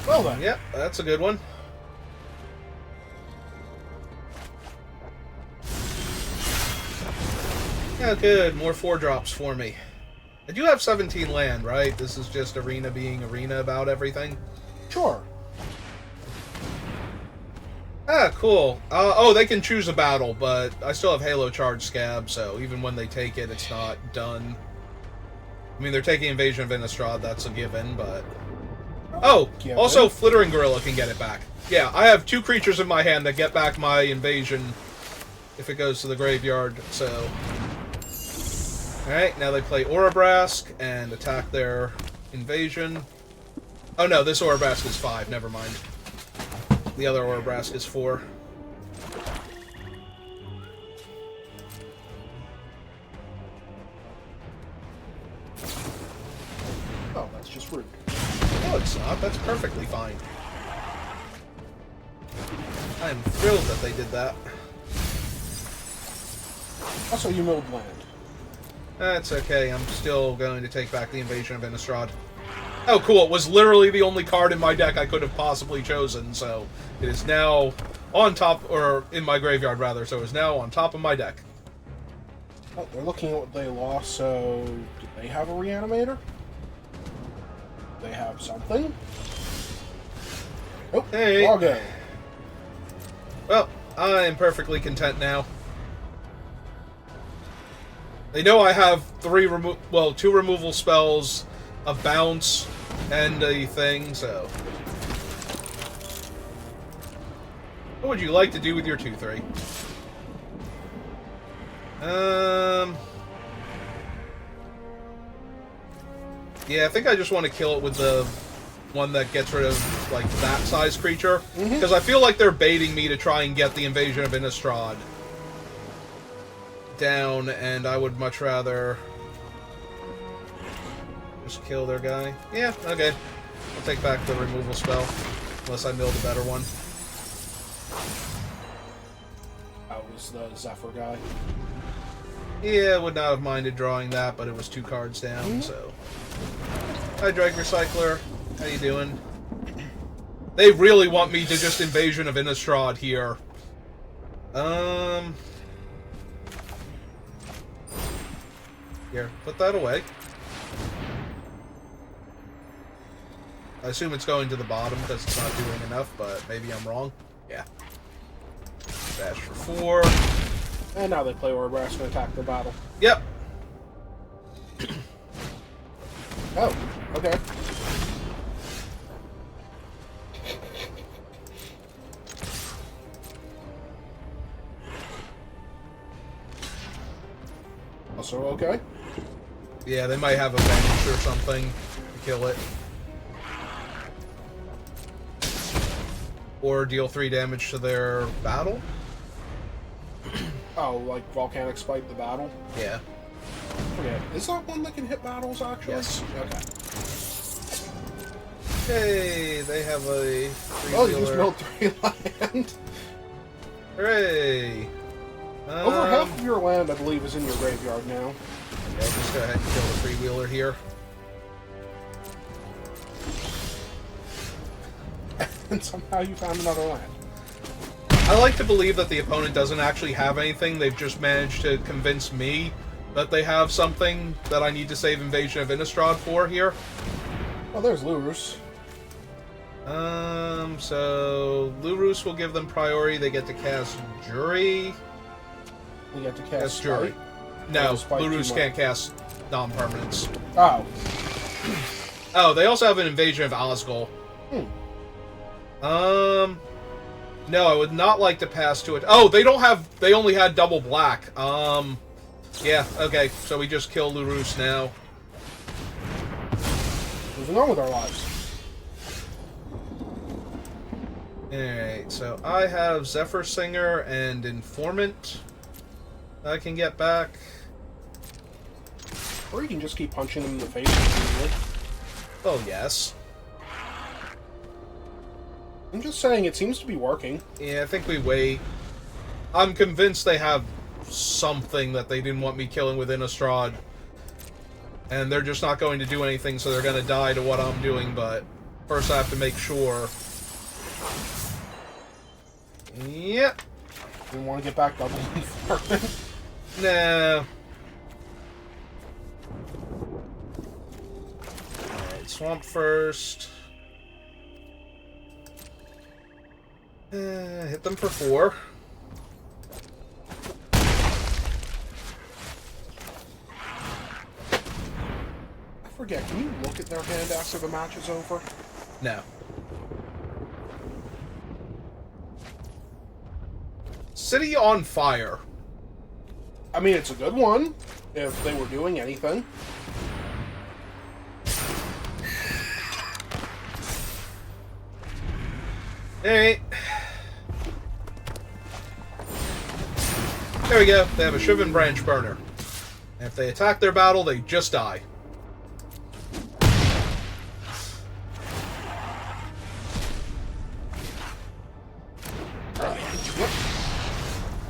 Well then. Yep, that's a good one. Yeah, good. More 4-drops for me. I do have 17 land, right? This is just Arena being Arena about everything. Sure. Ah, cool. Oh, they can choose a battle, but I still have Halo Charge Scab, so even when they take it, it's not done. I mean, they're taking Invasion of Innistrad, that's a given, but... oh, Given. also Flittering Gorilla can get it back. Yeah, I have 2 creatures in my hand that get back my Invasion if it goes to the graveyard, so... Alright, now they play Orbrask and attack their Invasion. Oh no, this Orbrask is 5, never mind. The other Orbrask is 4. Oh, that's just rude. No, it's not. That's perfectly fine. I am thrilled that they did that. Also, you milled land. That's okay. I'm still going to take back the Invasion of Innistrad. Oh, cool. It was literally the only card in my deck I could have possibly chosen, so it is now on top, or in my graveyard, rather, so it is now on top of my deck. Oh, they're looking at what they lost, so... did they have a Reanimator? They have something? Nope. Hey. I'll go. Well, I am perfectly content now. They know I have 2 removal spells, a bounce, and a thing, so... What would you like to do with your 2/3? Yeah, I think I just want to kill it with the one that gets rid of, like, that size creature. Because I feel like they're baiting me to try and get the Invasion of Innistrad down, and I would much rather just kill their guy. Yeah, okay. I'll take back the removal spell, unless I milled a better one. That was the Zephyr guy. Yeah, I would not have minded drawing that, but it was 2 cards down, so... Hi, Drag Recycler. How you doing? They really want me to just Invasion of Innistrad here. Here, put that away. I assume it's going to the bottom because it's not doing enough, but maybe I'm wrong. Yeah. Dash for 4. And now they play Orbrask and attack their battle. Yep. Oh, okay. Also okay? Yeah, they might have a bench or something to kill it. Or deal 3 damage to their battle? Oh, like Volcanic Spike the battle? Yeah. Okay. Is that one that can hit battles, actually? Yes. Okay. Hey, they have a 3 Oh, you just milled 3 land. Hooray! Over half of your land, I believe, is in your graveyard now. Yeah, I'll just go ahead and kill the freewheeler here. And somehow you found another land. I like to believe that the opponent doesn't actually have anything. They've just managed to convince me that they have something that I need to save Invasion of Innistrad for here. Oh, there's Lurus. So Lurus will give them priority. They get to cast Jury. You get to cast Spite. Jury. No, Spite Lurus can't cast non-permanents. Oh. Oh, they also have an Invasion of Osgul. No, I would not like to pass to it. Oh, they don't have... They only had double black. Yeah, okay. So we just kill Lurus now. Moving on with our lives. Alright, so I have Zephyr Singer and Informant I can get back. Or you can just keep punching them in the face repeatedly. Oh, yes. I'm just saying, it seems to be working. Yeah, I think we wait. I'm convinced they have something that they didn't want me killing with Innistrad. And they're just not going to do anything, so they're going to die to what I'm doing, but first I have to make sure. Yep. You want to get back double Informant? Nah. Alright, Swamp first. Hit them for 4. I forget, can you look at their hand after the match is over? No. City on Fire. I mean, it's a good one, if they were doing anything. Alright. There we go. They have a Shivan Branch Burner. And if they attack their battle, they just die.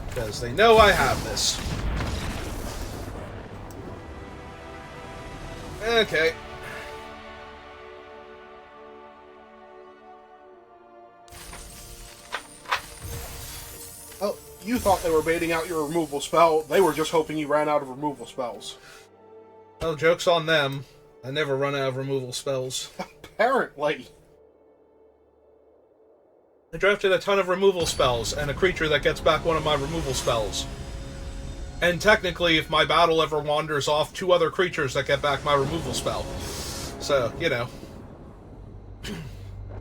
Because they know I have this. Okay. Oh, you thought they were baiting out your removal spell. They were just hoping you ran out of removal spells. Well, joke's on them. I never run out of removal spells. Apparently. I drafted a ton of removal spells, and a creature that gets back one of my removal spells. And technically, if my battle ever wanders off, 2 other creatures that get back my removal spell. So, you know.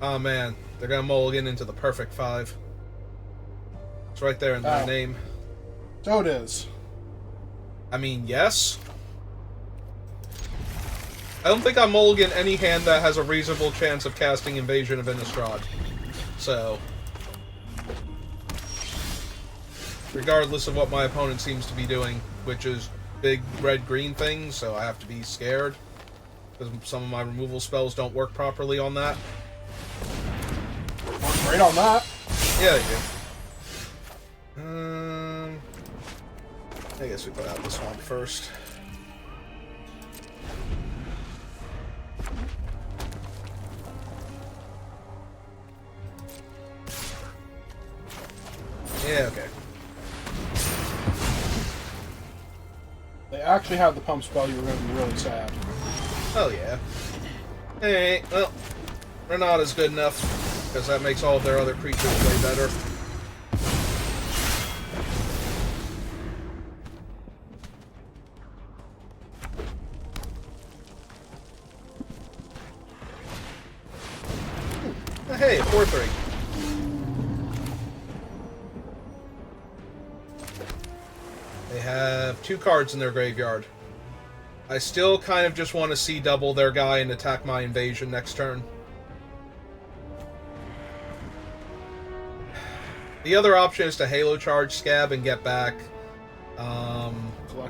Oh man, they're gonna mulligan into the perfect 5. It's right there in their name. So it is. I mean, yes. I don't think I'm mulligan any hand that has a reasonable chance of casting Invasion of Innistrad. So, regardless of what my opponent seems to be doing, which is big red-green things, so I have to be scared. Because some of my removal spells don't work properly on that. Works great on that. Yeah, they do. I guess we put out this one first. Yeah, okay. They actually had the pump spell, you were going to be really sad. Oh, yeah. Hey, well, they're not as good enough, because that makes all of their other creatures way better. Hey, 4-3. They have 2 cards in their graveyard. I still kind of just want to see double their guy and attack my invasion next turn. The other option is to Halo Charge Scab and get back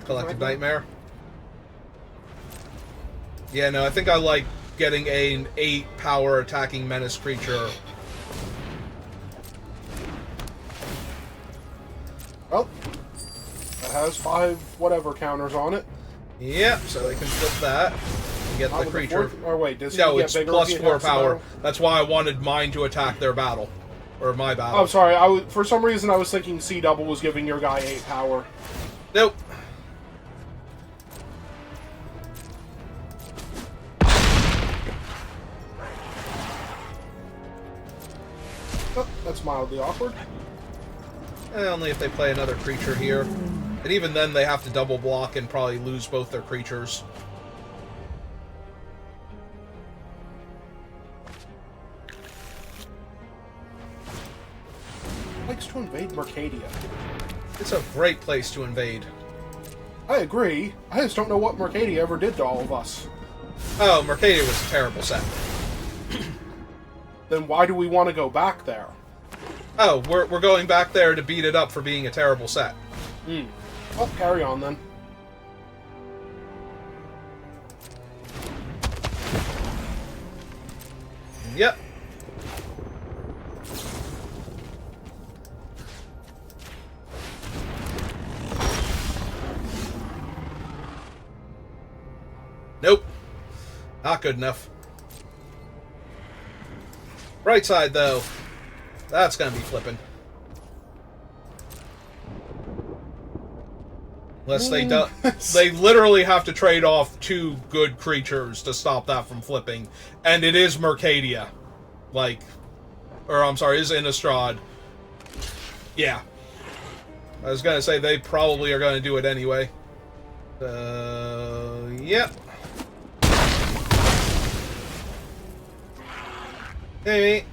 Collective Nightmare. Yeah, no, I think I like getting an 8 power attacking menace creature. Well, it has 5 whatever counters on it. Yep, so they can flip that and get the creature. Or wait, does No, he it's get bigger plus if he 4 attacks the power. battle? That's why I wanted mine to attack their battle. Or my battle. Oh, sorry. For some reason, I was thinking C double was giving your guy 8 power. Nope. Oh, that's mildly awkward. Only if they play another creature here. And even then, they have to double block and probably lose both their creatures. Likes to invade Mercadia. It's a great place to invade. I agree. I just don't know what Mercadia ever did to all of us. Oh, Mercadia was a terrible set. Then why do we want to go back there? Oh, we're going back there to beat it up for being a terrible set. Hmm. Well, carry on then. Yep. Nope. Not good enough. Right side, though. That's gonna be flipping. Unless they do, they literally have to trade off 2 good creatures to stop that from flipping, and it is Mercadia, like, or I'm sorry, is Innistrad. Yeah, I was gonna say they probably are gonna do it anyway. Yep. Hey.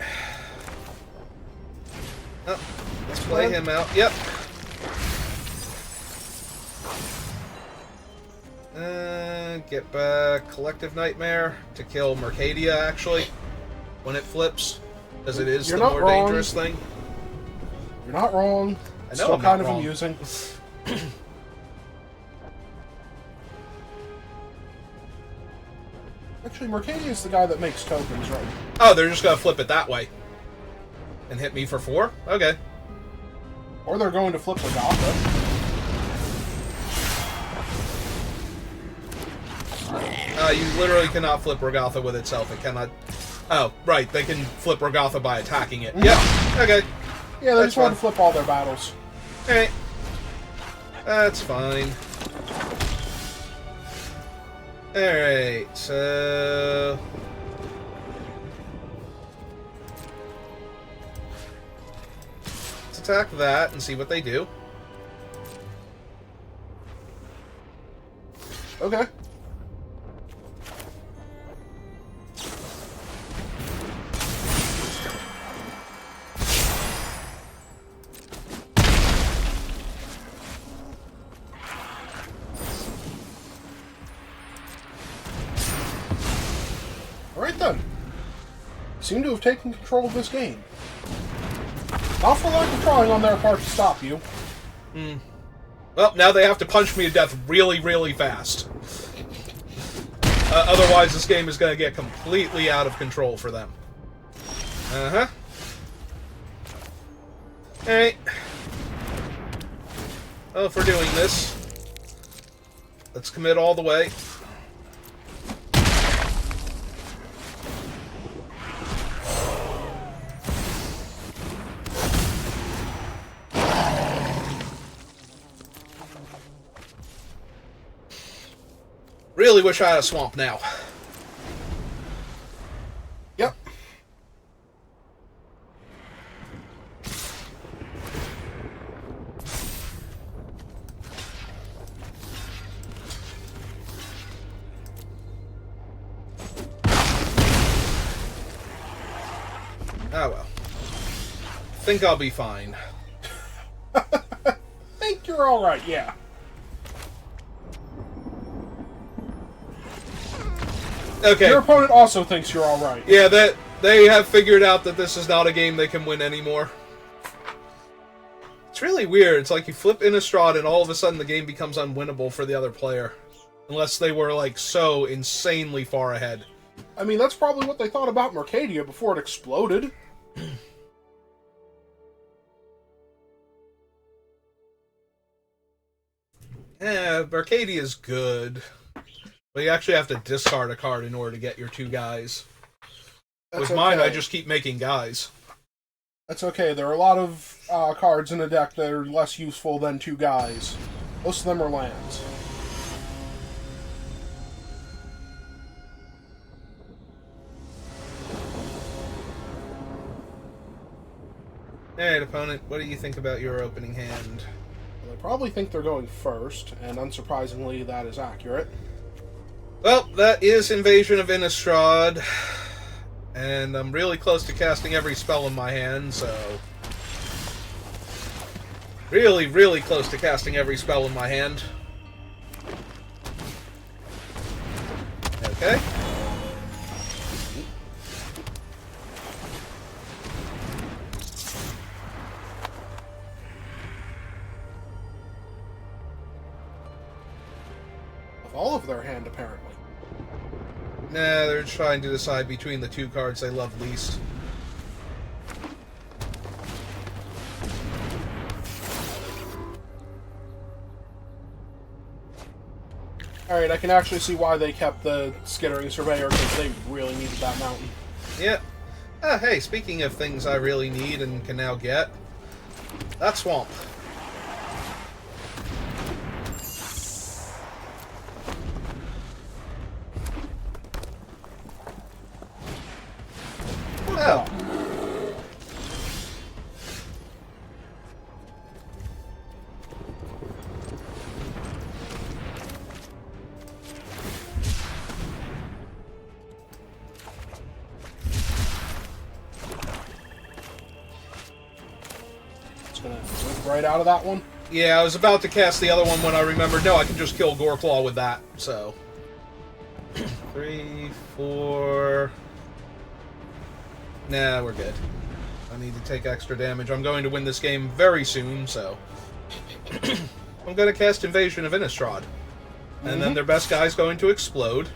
Oh, let's play him out. Yep. Get back Collective Nightmare to kill Mercadia, actually, when it flips, because it is the more dangerous thing. You're not wrong. I know Still I'm kind not of wrong. amusing. Actually, Mercadia is the guy that makes tokens, right? Oh, they're just gonna flip it that way. And hit me for 4? Okay. Or they're going to flip Lagatha. You literally cannot flip Regatha with itself. It cannot... Oh, right. They can flip Regatha by attacking it. Yep. Okay. Yeah, they just want to flip all their battles. Alright. That's fine. Alright, so... let's attack that and see what they do. Okay. Alright then. Seem to have taken control of this game. Not for lack of trying on their part to stop you. Well, now they have to punch me to death really, really fast. Otherwise, this game is going to get completely out of control for them. Uh-huh. Alright. Well, if we're doing this, let's commit all the way. Really wish I had a swamp now. Yep. Ah well. Think I'll be fine. Think you're alright, yeah. Okay. Your opponent also thinks you're alright. Yeah, that they have figured out that this is not a game they can win anymore. It's really weird. It's like you flip Innistrad and all of a sudden the game becomes unwinnable for the other player. Unless they were, like, so insanely far ahead. I mean, that's probably what they thought about Mercadia before it exploded. Mercadia is good. But you actually have to discard a card in order to get your two guys. With mine, I just keep making guys. That's okay. There are a lot of cards in a deck that are less useful than two guys. Most of them are lands. Alright, opponent, what do you think about your opening hand? Well, they probably think they're going first, and unsurprisingly, that is accurate. Well, that is Invasion of Innistrad. And I'm really close to casting every spell in my hand, so... Really, really close to casting every spell in my hand. Okay. Of all of their hand, apparently. Nah, they're trying to decide between the two cards they love least. Alright, I can actually see why they kept the Skittering Surveyor, because they really needed that mountain. Yep. Hey, speaking of things I really need and can now get, that swamp. Oh. Just gonna whip right out of that one. Yeah, I was about to cast the other one when I remembered, no, I can just kill Goreclaw with that, so... 3, 4... Nah, we're good. I need to take extra damage. I'm going to win this game very soon, so... I'm going to cast Invasion of Innistrad. And then their best guy's going to explode.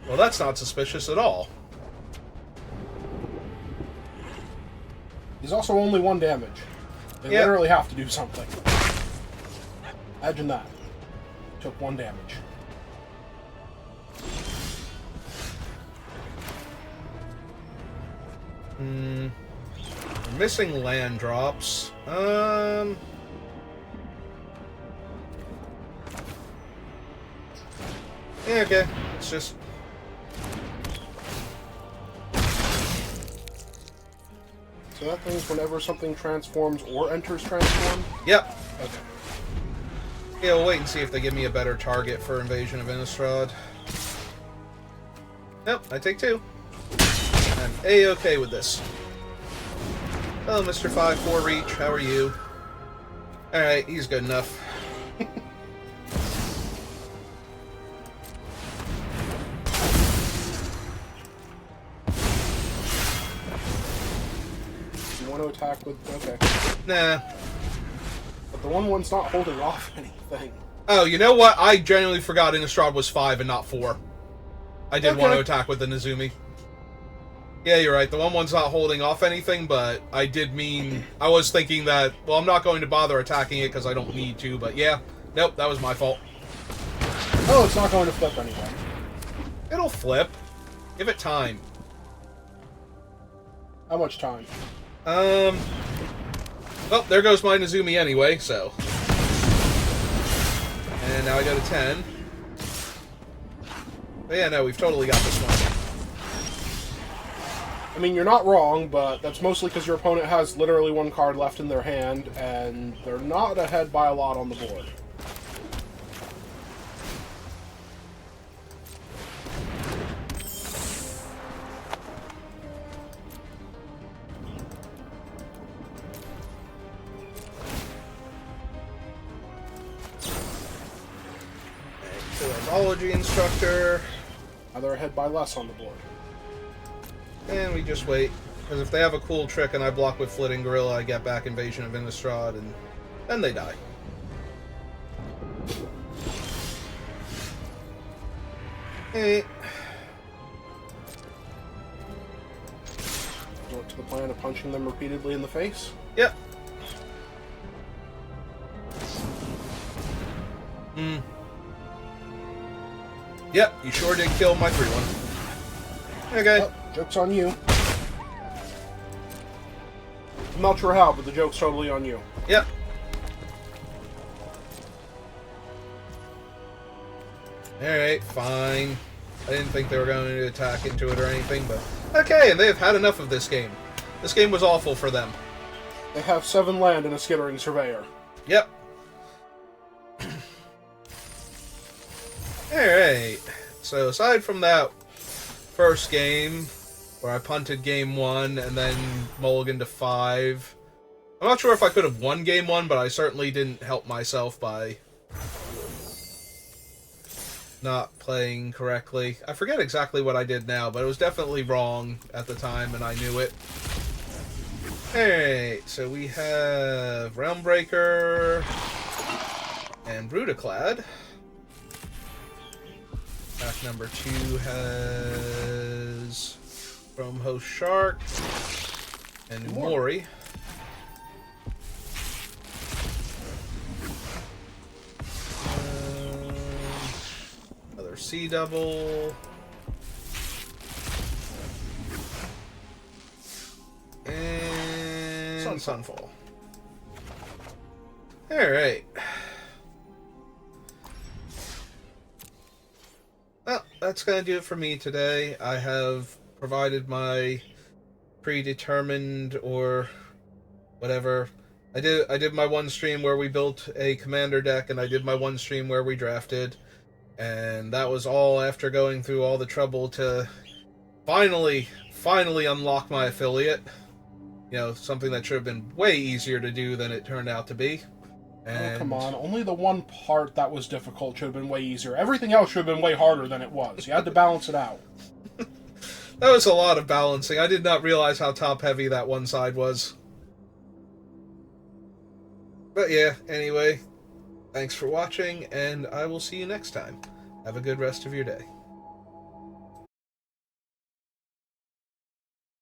Well, that's not suspicious at all. He's also only 1 damage. They literally have to do something. Imagine that. Took 1 damage. We're missing land drops. Yeah, okay. It's just... So that means whenever something transforms or enters transform? Yep. Okay. Yeah, we'll wait and see if they give me a better target for Invasion of Innistrad. Nope, I take 2. I'm A-okay with this. Hello, Mr. 5-4 Reach. How are you? Alright, he's good enough. want to attack with... Okay. Nah. But the 1/1's not holding off anything. Oh, you know what? I genuinely forgot Innistrad was 5 and not 4. I did want to attack with the Nezumi. Yeah, you're right. The 1/1's not holding off anything, but I did mean... I was thinking that, well, I'm not going to bother attacking it because I don't need to, but yeah. Nope, that was my fault. Oh, it's not going to flip anyway. It'll flip. Give it time. How much time? Well, there goes my Nezumi anyway, so... And now I got a 10. But yeah, no, we've totally got this one. I mean, you're not wrong, but that's mostly because your opponent has literally 1 card left in their hand, and they're not ahead by a lot on the board. Zoology instructor. Now they're ahead by less on the board. And we just wait. Because if they have a cool trick and I block with Flitting Gorilla, I get back Invasion of Innistrad, and then they die. Hey. Resort to the plan of punching them repeatedly in the face? Yep. Yep, you sure did kill my 3/1. Okay. Oh, joke's on you. I'm not sure how, but the joke's totally on you. Yep. Alright, fine. I didn't think they were going to attack into it or anything, but... Okay, and they've had enough of this game. This game was awful for them. They have 7 land and a Skittering Surveyor. Yep. Alright. So, aside from that first game, where I punted game 1 and then mulliganed to 5, I'm not sure if I could have won game 1, but I certainly didn't help myself by not playing correctly. I forget exactly what I did now, but it was definitely wrong at the time, and I knew it. Alright, so we have Realmbreaker and Brutaclad. Pack number 2 has Chrome Host Shark and Mori. Another Sea Double. And Sunfall. Alright. Well, that's going to do it for me today. I have provided my predetermined or whatever. I did my one stream where we built a commander deck, and I did my one stream where we drafted. And that was all after going through all the trouble to finally unlock my affiliate. You know, something that should have been way easier to do than it turned out to be. And oh, come on. Only the one part that was difficult should have been way easier. Everything else should have been way harder than it was. You had to balance it out. That was a lot of balancing. I did not realize how top-heavy that one side was. But yeah, anyway, thanks for watching, and I will see you next time. Have a good rest of your day.